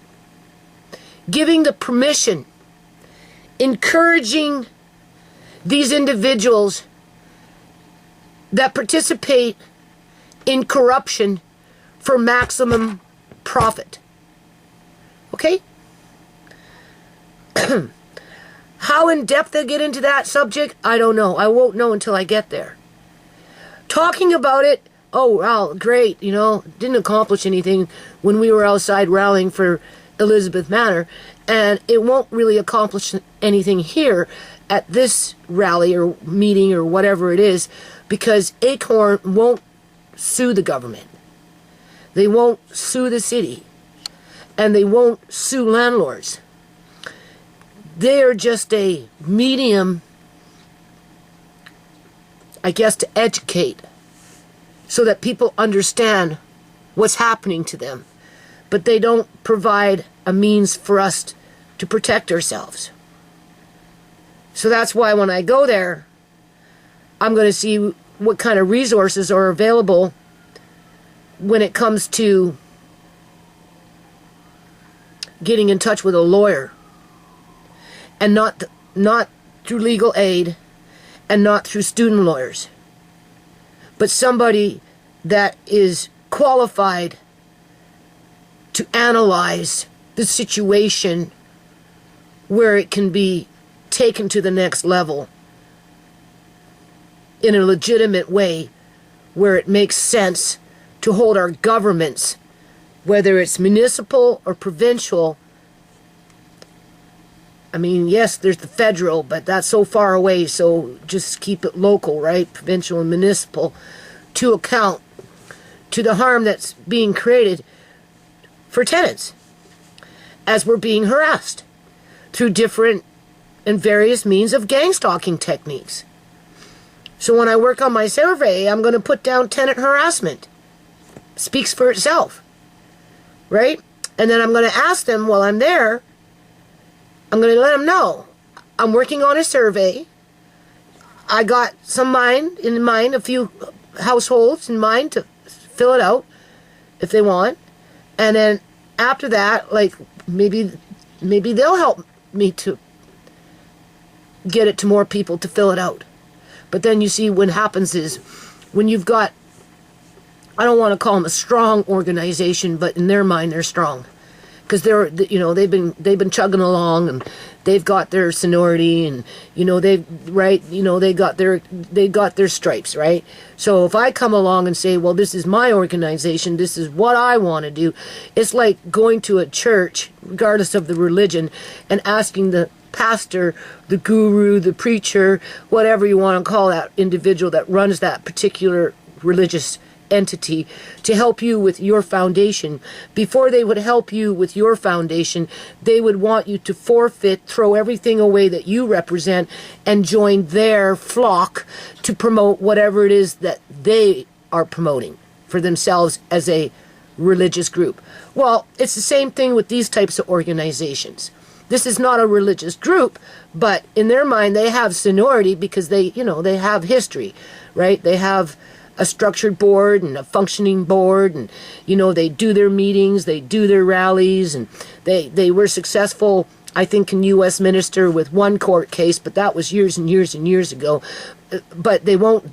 giving the permission, encouraging these individuals that participate in corruption for maximum profit. Okay? How in depth they get into that subject, I don't know. I won't know until I get there. Talking about it, oh, well, great, you know, didn't accomplish anything when we were outside rallying for Elizabeth Manor, and it won't really accomplish anything here at this rally or meeting or whatever it is, because Acorn won't sue the government. They won't sue the city. And they won't sue landlords. They are just a medium, I guess, to educate so that people understand what's happening to them. But they don't provide a means for us to protect ourselves. So that's why when I go there, I'm going to see what kind of resources are available when it comes to getting in touch with a lawyer. And not through legal aid and not through student lawyers. But somebody that is qualified to analyze the situation where it can be taken to the next level in a legitimate way where it makes sense to hold our governments, whether it's municipal or provincial. I mean, yes, there's the federal, but that's so far away, so just keep it local, right? Provincial and municipal, to account to the harm that's being created for tenants as we're being harassed through different and various means of gang stalking techniques. So when I work on my survey, I'm going to put down tenant harassment. Speaks for itself, right? And then I'm going to ask them while I'm there, I'm going to let them know I'm working on a survey. I got some in mind, a few households in mind to fill it out if they want. And then after that, like maybe they'll help me to get it to more people to fill it out. But then you see what happens is when you've got, I don't want to call them a strong organization, but in their mind they're strong. Because they've been chugging along, and they've got their seniority, and they got their stripes, right? So if I come along and say, well, this is my organization, this is what I want to do, it's like going to a church, regardless of the religion, and asking the pastor, the guru, the preacher, whatever you want to call that individual that runs that particular religious entity, to help you with your foundation. Before they would help you with your foundation, they would want you to forfeit, throw everything away that you represent, and join their flock to promote whatever it is that they are promoting for themselves as a religious group. Well, it's the same thing with these types of organizations. This is not a religious group, but in their mind they have seniority because they have history, right? They have a structured board and a functioning board, and they do their meetings, they do their rallies, and they were successful, I think, in U.S. Minister with one court case, but that was years and years and years ago. But they did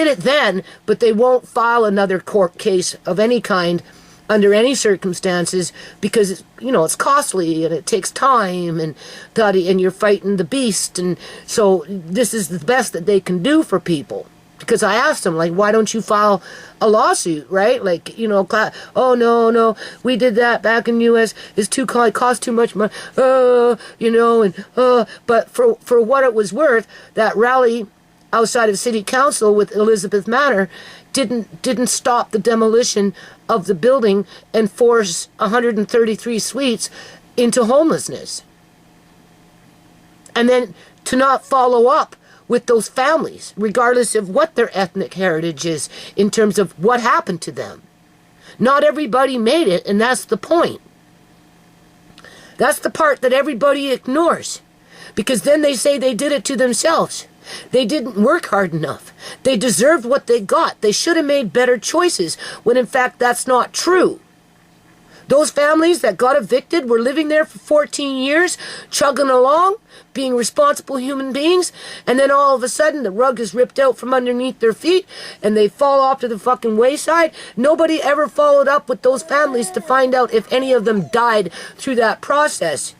it then, but they won't file another court case of any kind under any circumstances, because it's costly and it takes time, and you're fighting the beast, and so this is the best that they can do for people. Because I asked them, like, why don't you file a lawsuit, right? Like, oh no, we did that back in U.S. It's too it cost too much money, but for what it was worth, that rally outside of City Council with Elizabeth Manor didn't stop the demolition of the building and force 133 suites into homelessness. And then to not follow up with those families, regardless of what their ethnic heritage is, in terms of what happened to them. Not everybody made it, and that's the point. That's the part that everybody ignores. Because then they say they did it to themselves. They didn't work hard enough. They deserved what they got. They should have made better choices, when in fact that's not true. Those families that got evicted were living there for 14 years, chugging along, being responsible human beings, and then all of a sudden the rug is ripped out from underneath their feet and they fall off to the fucking wayside. Nobody ever followed up with those families to find out if any of them died through that process.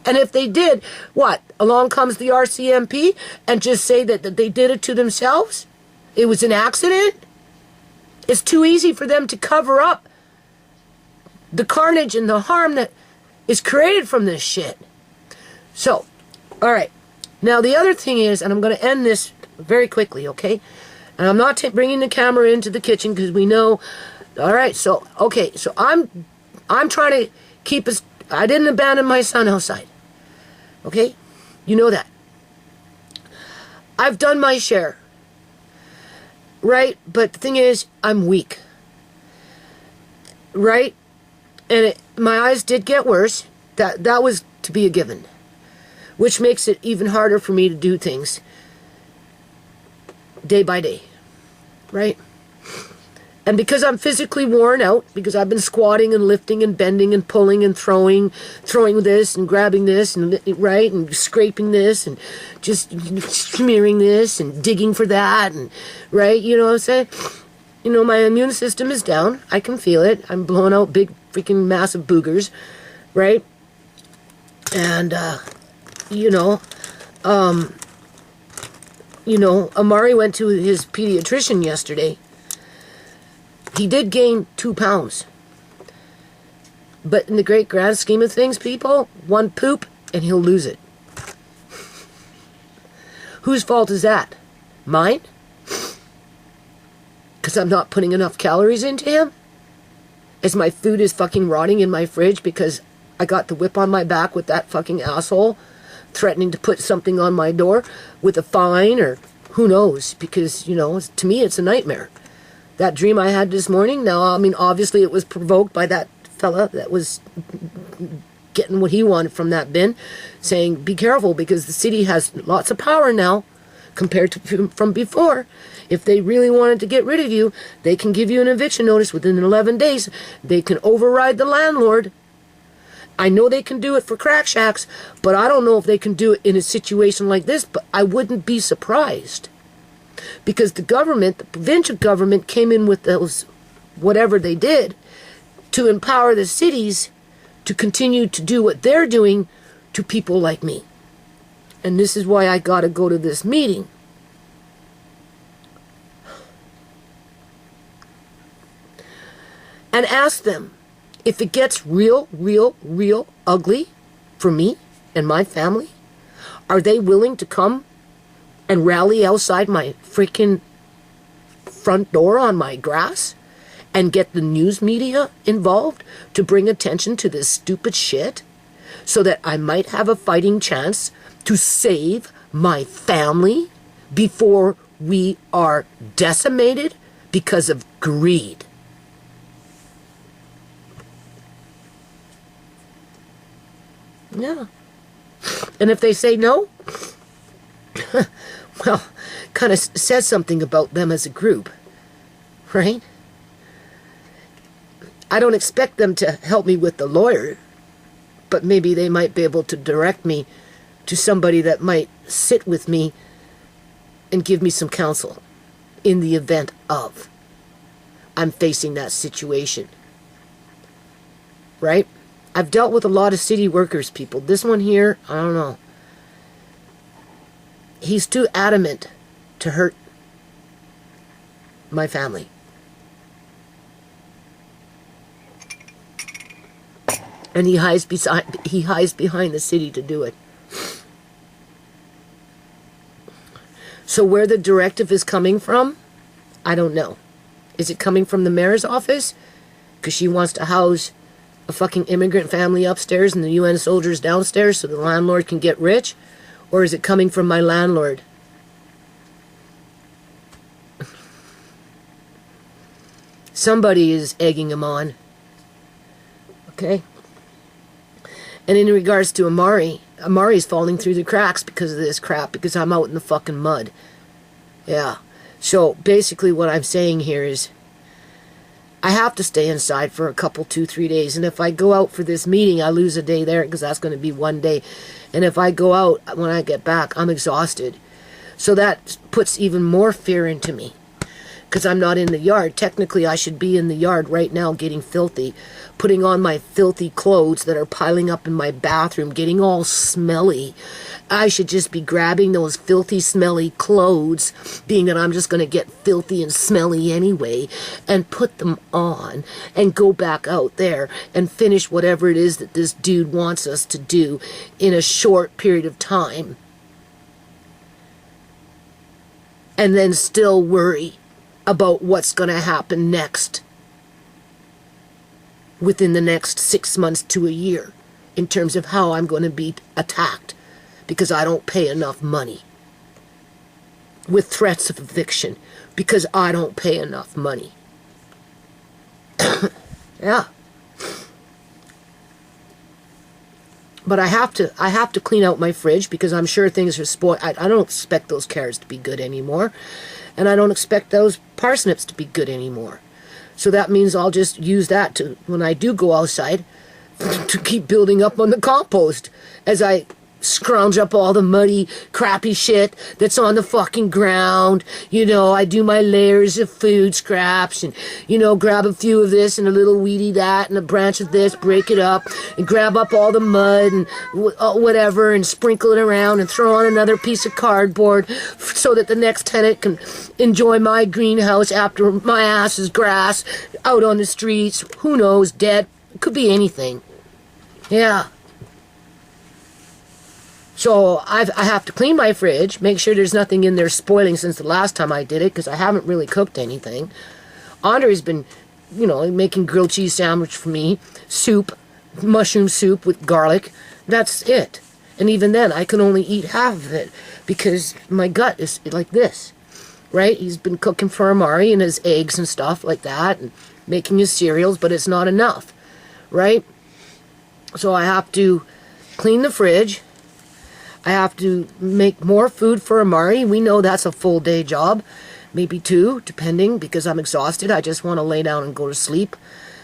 And if they did, what? Along comes the RCMP and just say that they did it to themselves? It was an accident? It's too easy for them to cover up the carnage and the harm that is created from this shit. So, all right. Now, the other thing is, and I'm going to end this very quickly, okay? And I'm not bringing the camera into the kitchen because we know. All right, so okay, so I'm trying to keep us. I didn't abandon my son outside. Okay, you know that. I've done my share. Right, but the thing is, I'm weak. Right, and my eyes did get worse. That was to be a given, which makes it even harder for me to do things day by day, right? And because I'm physically worn out, because I've been squatting and lifting and bending and pulling and throwing this and grabbing this and right and scraping this and just smearing this and digging for that and right, you know what I'm saying? You know, my immune system is down. I can feel it. I'm blowing out big freaking massive boogers, right? And Amari went to his pediatrician yesterday. He did gain 2 pounds. But in the great grand scheme of things, people, one poop and he'll lose it. Whose fault is that? Mine? Because I'm not putting enough calories into him? As my food is fucking rotting in my fridge because I got the whip on my back with that fucking asshole threatening to put something on my door with a fine or who knows, because, you know, to me it's a nightmare. That dream I had this morning, now, I mean, obviously it was provoked by that fella that was getting what he wanted from that bin, saying, be careful because the city has lots of power now compared to from before. If they really wanted to get rid of you, they can give you an eviction notice within 11 days. They can override the landlord. I know they can do it for crack shacks, but I don't know if they can do it in a situation like this, but I wouldn't be surprised. Because the government, the provincial government, came in with those, whatever they did, to empower the cities to continue to do what they're doing to people like me. And this is why I gotta go to this meeting. And ask them, if it gets real ugly for me and my family, are they willing to come and rally outside my freaking front door on my grass and get the news media involved to bring attention to this stupid shit so that I might have a fighting chance to save my family before we are decimated because of greed? Yeah. And if they say no, well, kind of says something about them as a group, right? I don't expect them to help me with the lawyer, but maybe they might be able to direct me to somebody that might sit with me and give me some counsel in the event of I'm facing that situation, right? I've dealt with a lot of city workers, people. This one here, I don't know. He's too adamant to hurt my family. And he hides behind the city to do it. So where the directive is coming from, I don't know. Is it coming from the mayor's office? Because she wants to house a fucking immigrant family upstairs and the UN soldiers downstairs so the landlord can get rich? Or is it coming from my landlord? Somebody is egging him on. Okay? And in regards to Amari, Amari's falling through the cracks because of this crap, because I'm out in the fucking mud. Yeah. So basically what I'm saying here is I have to stay inside for a couple, 2-3 days. And if I go out for this meeting, I lose a day there because that's going to be 1 day. And if I go out, when I get back, I'm exhausted. So that puts even more fear into me because I'm not in the yard. Technically, I should be in the yard right now getting filthy, putting on my filthy clothes that are piling up in my bathroom, getting all smelly. I should just be grabbing those filthy, smelly clothes, being that I'm just going to get filthy and smelly anyway, and put them on and go back out there and finish whatever it is that this dude wants us to do in a short period of time. and then still worry about what's going to happen next within the next 6 months to a year in terms of how I'm going to be attacked because I don't pay enough money, with threats of eviction because I don't pay enough money. Yeah. But I have to clean out my fridge because I'm sure things are spoiled. I don't expect those carrots to be good anymore. And I don't expect those parsnips to be good anymore. So that means I'll just use that to, when I do go outside, to keep building up on the compost as I scrounge up all the muddy, crappy shit that's on the fucking ground. You know, I do my layers of food scraps and, you know, grab a few of this and a little weedy that and a branch of this, break it up and grab up all the mud and whatever and sprinkle it around and throw on another piece of cardboard so that the next tenant can enjoy my greenhouse after my ass is grass out on the streets. Who knows, dead. It could be anything. Yeah. So I have to clean my fridge, make sure there's nothing in there spoiling since the last time I did it, because I haven't really cooked anything. Andre's been, you know, making grilled cheese sandwich for me, soup, mushroom soup with garlic. That's it. And even then, I can only eat half of it because my gut is like this, right? He's been cooking for Amari and his eggs and stuff like that and making his cereals, but it's not enough, right? So I have to clean the fridge. I have to make more food for Amari. We know that's a full day job, maybe 2, depending, because I'm exhausted. I just want to lay down and go to sleep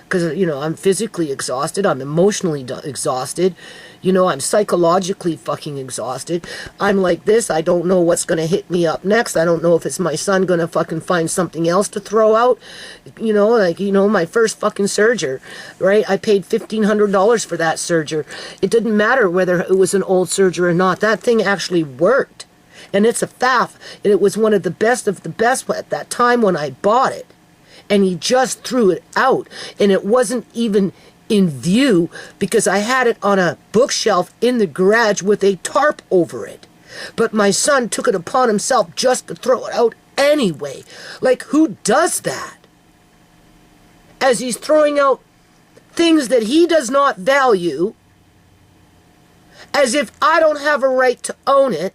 because, you know, I'm physically exhausted. I'm emotionally exhausted. You know, I'm psychologically fucking exhausted. I'm like this. I don't know what's going to hit me up next. I don't know if it's my son going to fucking find something else to throw out. You know, like, you know, my first fucking surgery, right? I paid $1,500 for that surgery. It didn't matter whether it was an old surgery or not. That thing actually worked. And it's a faff. And it was one of the best at that time when I bought it. And he just threw it out. And it wasn't even in view because I had it on a bookshelf in the garage with a tarp over it. But my son took it upon himself just to throw it out anyway. Like, who does that? As he's throwing out things that he does not value, as if I don't have a right to own it,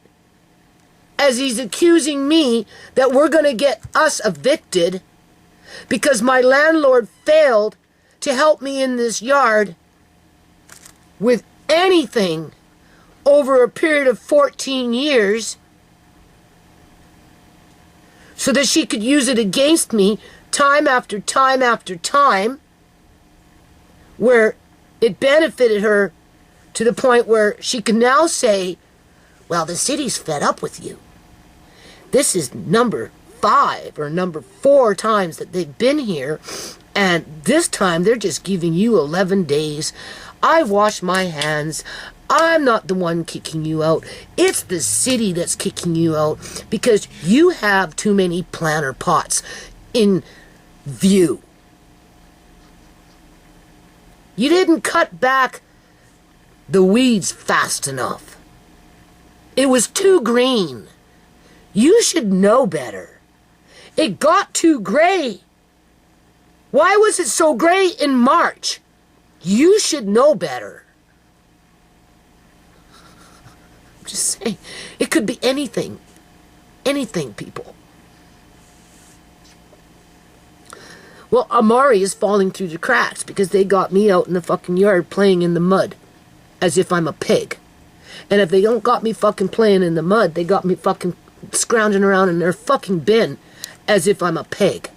as he's accusing me that we're going to get us evicted because my landlord failed to help me in this yard with anything over a period of 14 years so that she could use it against me time after time after time, where it benefited her to the point where she can now say, well, the city's fed up with you. This is number 5 or number 4 times that they've been here, and this time they're just giving you 11 days. I wash my hands. I'm not the one kicking you out. It's the city that's kicking you out because you have too many planter pots in view. You didn't cut back the weeds fast enough. It was too green. You should know better. It got too gray. Why was it so gray in March? You should know better. I'm just saying, it could be anything. Anything, people. Well, Amari is falling through the cracks because they got me out in the fucking yard playing in the mud as if I'm a pig. And if they don't got me fucking playing in the mud, they got me fucking scrounging around in their fucking bin as if I'm a pig.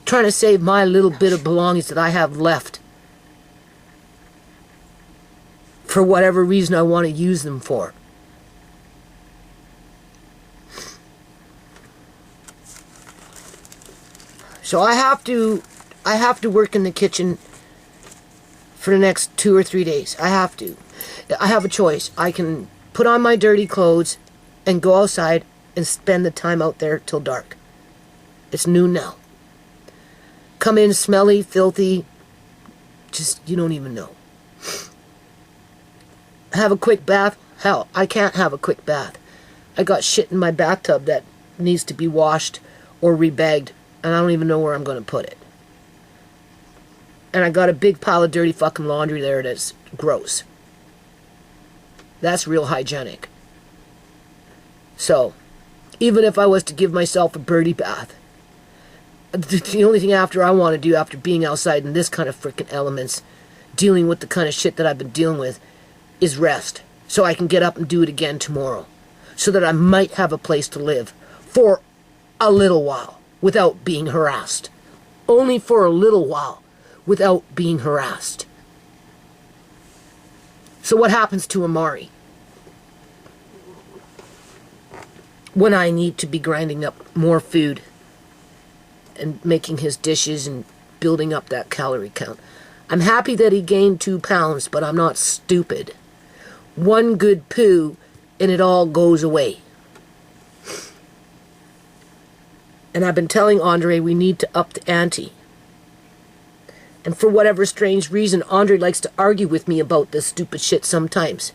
Trying to save my little bit of belongings that I have left for whatever reason I want to use them for. So I have to work in the kitchen for the next 2 or 3 days. I have to. I have a choice. I can put on my dirty clothes and go outside and spend the time out there till dark. It's noon now. Come in smelly, filthy, just, you don't even know. Have a quick bath? Hell, I can't have a quick bath. I got shit in my bathtub that needs to be washed or rebagged, and I don't even know where I'm going to put it. And I got a big pile of dirty fucking laundry there that's gross. That's real hygienic. So, even if I was to give myself a birdie bath, the only thing I want to do after being outside in this kind of freaking elements, dealing with the kind of shit that I've been dealing with, is rest. So I can get up and do it again tomorrow. So that I might have a place to live for a little while without being harassed. Only for a little while without being harassed. So what happens to Amari when I need to be grinding up more food and making his dishes and building up that calorie count? I'm happy that he gained 2 pounds, but I'm not stupid. One good poo and it all goes away. And I've been telling Andre we need to up the ante. And for whatever strange reason, Andre likes to argue with me about this stupid shit sometimes.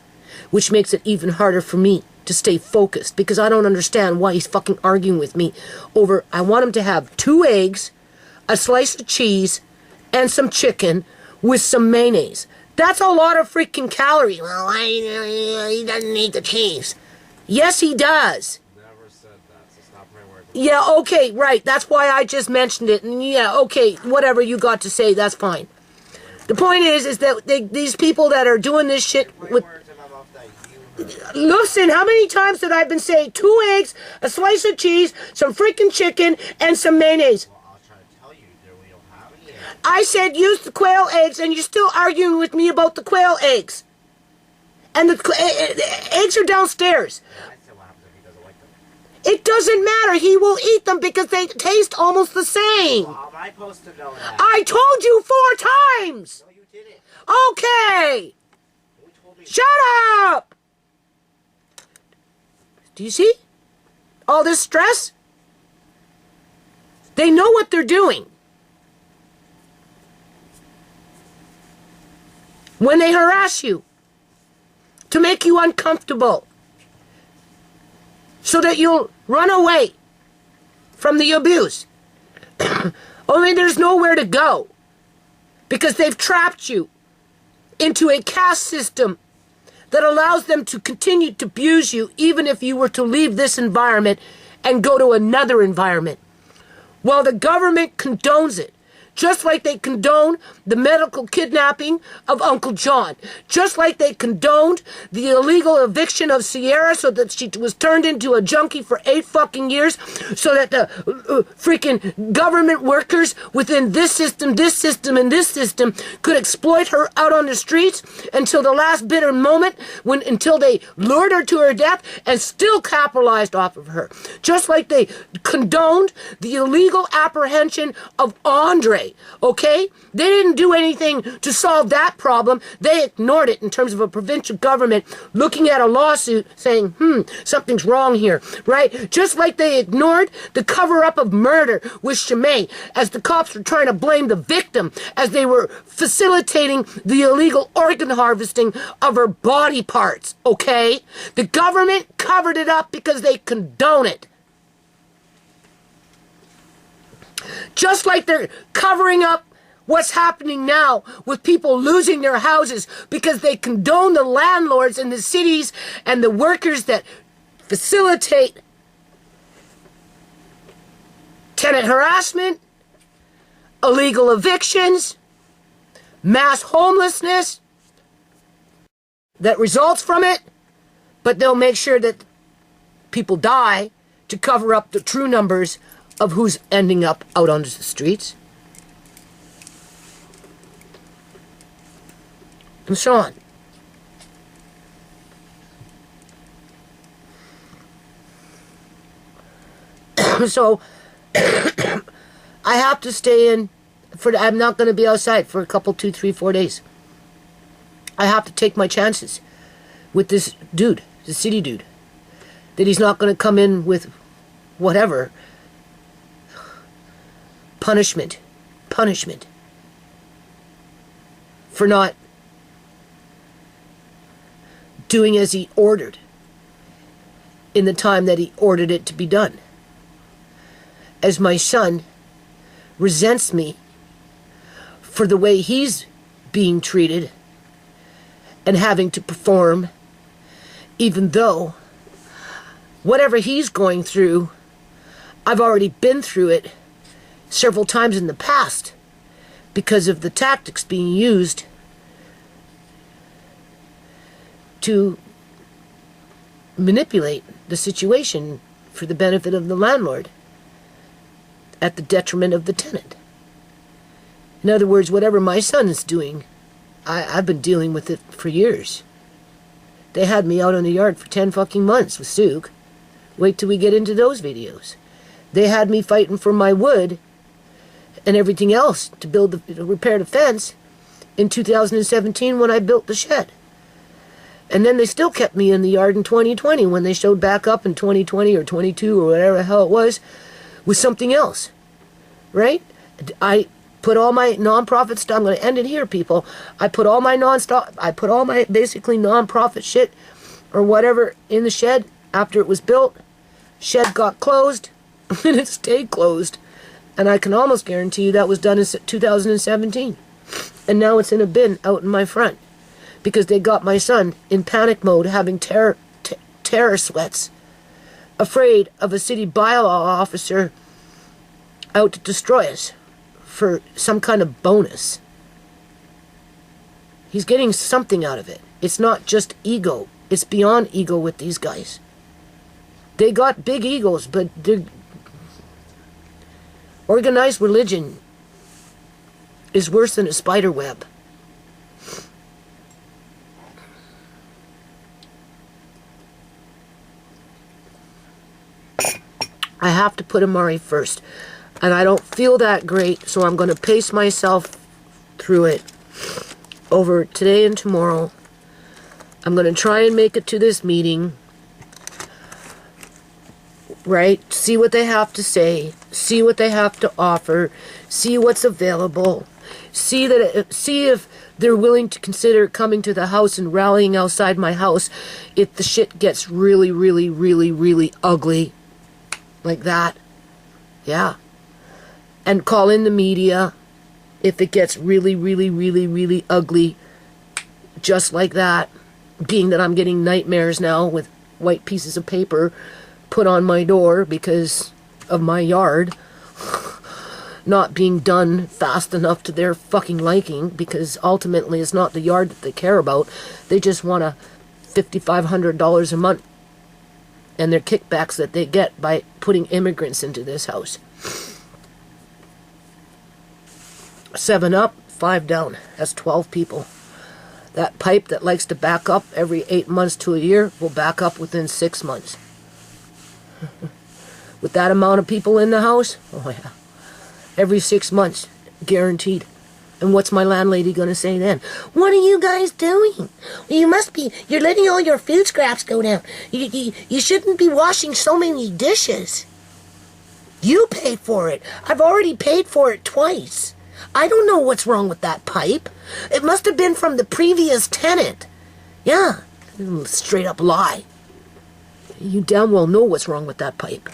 Which makes it even harder for me to stay focused. Because I don't understand why he's fucking arguing with me over, I want him to have 2 eggs, a slice of cheese, and some chicken with some mayonnaise. That's a lot of freaking calories. Well, he doesn't eat the cheese. Yes, he does. Never said that, so stop my words. Yeah, okay, right. That's why I just mentioned it. And yeah, okay, whatever you got to say, that's fine. The point is that these people that are doing this shit with... Listen, how many times did I been saying 2 eggs, a slice of cheese, some freaking chicken, and some mayonnaise? Well, I was trying to tell you, we don't have any eggs. I said use the quail eggs, and you're still arguing with me about the quail eggs. And the eggs are downstairs. I said what happens if he doesn't like them. It doesn't matter. He will eat them because they taste almost the same. Well, how am I supposed to know that? I told you 4 times. No, you didn't. Okay. You told me. Shut up. Do you see? All this stress? They know what they're doing. When they harass you to make you uncomfortable so that you'll run away from the abuse. Only there's nowhere to go because they've trapped you into a caste system that allows them to continue to abuse you even if you were to leave this environment and go to another environment. Well, the government condones it. Just like they condoned the medical kidnapping of Uncle John. Just like they condoned the illegal eviction of Sierra so that she was turned into a junkie for 8 fucking years so that the freaking government workers within this system, and this system could exploit her out on the streets until the last bitter moment until they lured her to her death and still capitalized off of her. Just like they condoned the illegal apprehension of Andre. Okay? They didn't do anything to solve that problem. They ignored it in terms of a provincial government looking at a lawsuit saying, something's wrong here, right? Just like they ignored the cover-up of murder with Shimei as the cops were trying to blame the victim as they were facilitating the illegal organ harvesting of her body parts, okay? The government covered it up because they condone it. Just like they're covering up what's happening now with people losing their houses because they condone the landlords in the cities and the workers that facilitate tenant harassment, illegal evictions, mass homelessness that results from it, but they'll make sure that people die to cover up the true numbers of who's ending up out on the streets. And so on. So, I have to stay in, I'm not going to be outside for a couple, 2, 3, 4 days. I have to take my chances with this dude, the city dude. That he's not going to come in with whatever. Punishment. for not doing as he ordered in the time that he ordered it to be done. As my son resents me for the way he's being treated and having to perform, even though whatever he's going through, I've already been through it several times in the past because of the tactics being used to manipulate the situation for the benefit of the landlord at the detriment of the tenant. In other words, whatever my son is doing, I've been dealing with it for years. They had me out on the yard for 10 fucking months with Sook. Wait till we get into those videos. They had me fighting for my wood and everything else to repair the fence in 2017 when I built the shed. And then they still kept me in the yard in 2020 when they showed back up in 2020 or 22 or whatever the hell it was with something else. Right? I put all my non-profit stuff. I'm going to end it here, people. I put all my basically non-profit shit or whatever in the shed after it was built. Shed got closed and it stayed closed. And I can almost guarantee you that was done in 2017. And now it's in a bin out in my front. Because they got my son in panic mode, having terror sweats, afraid of a city bylaw officer out to destroy us for some kind of bonus. He's getting something out of it. It's not just ego. It's beyond ego with these guys. They got big egos, but they're organized religion is worse than a spider web. I have to put Amari first. And I don't feel that great, so I'm going to pace myself through it over today and tomorrow. I'm going to try and make it to this meeting. Right? See what they have to say. See what they have to offer. See what's available. See if they're willing to consider coming to the house and rallying outside my house if the shit gets really, really, really, really ugly. Like that. Yeah. And call in the media if it gets really, really, really, really ugly. Just like that. Being that I'm getting nightmares now with white pieces of paper put on my door because of my yard not being done fast enough to their fucking liking, because ultimately it's not the yard that they care about. They just want $5,500 a month and their kickbacks that they get by putting immigrants into this house. 7 up, 5 down. That's 12 people. That pipe that likes to back up every 8 months to a year will back up within 6 months. With that amount of people in the house, oh yeah. Every 6 months, guaranteed. And what's my landlady going to say then? What are you guys doing? You're letting all your food scraps go down. You shouldn't be washing so many dishes. You pay for it. I've already paid for it twice. I don't know what's wrong with that pipe. It must have been from the previous tenant. Yeah, straight up lie. You damn well know what's wrong with that pipe.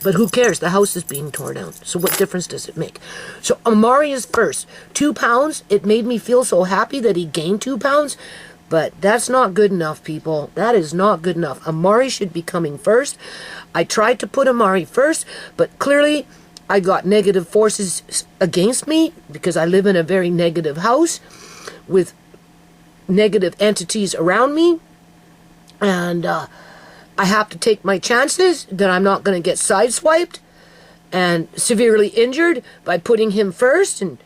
But who cares? The house is being torn down. So what difference does it make? So Amari is first. 2 pounds. It made me feel so happy that he gained 2 pounds. But that's not good enough, people. That is not good enough. Amari should be coming first. I tried to put Amari first, but clearly I got negative forces against me because I live in a very negative house with negative entities around me. And I have to take my chances that I'm not going to get sideswiped and severely injured by putting him first and,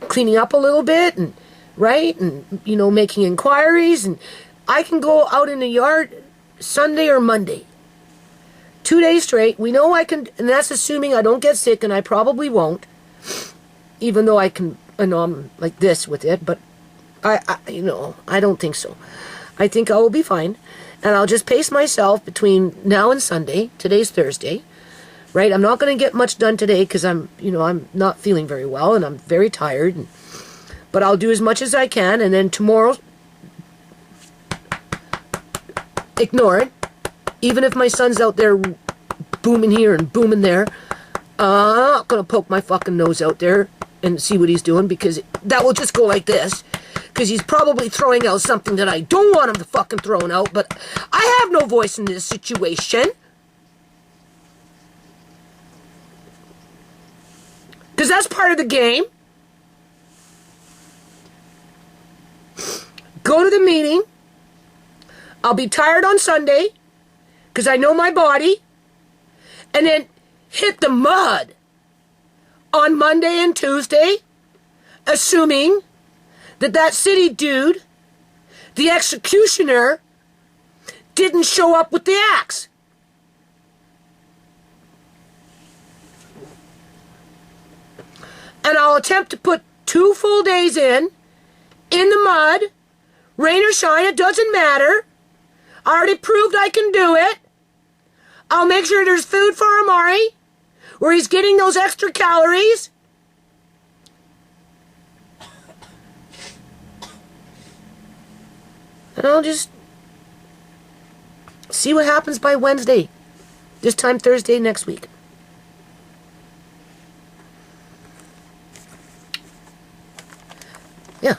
cleaning up a little bit and, right? And, making inquiries. And I can go out in the yard Sunday or Monday. 2 days straight. We know I can, and that's assuming I don't get sick, and I probably won't. Even though I can, I'm like this with it, but I don't think so. I think I will be fine. And I'll just pace myself between now and Sunday. Today's Thursday, right? I'm not going to get much done today because I'm not feeling very well and I'm very tired. And But I'll do as much as I can, and then tomorrow, ignore it. Even if my son's out there booming here and booming there, I'm not going to poke my fucking nose out there and see what he's doing, because that will just go like this. Because he's probably throwing out something that I don't want him to fucking throw out, but I have no voice in this situation. Because that's part of the game. Go to the meeting. I'll be tired on Sunday, because I know my body. And then hit the mud on Monday and Tuesday, assuming that city dude, the executioner, didn't show up with the axe. And I'll attempt to put 2 full days in the mud, rain or shine, it doesn't matter. I already proved I can do it. I'll make sure there's food for Amari, where he's getting those extra calories. And I'll just see what happens by Wednesday. This time Thursday next week. Yeah.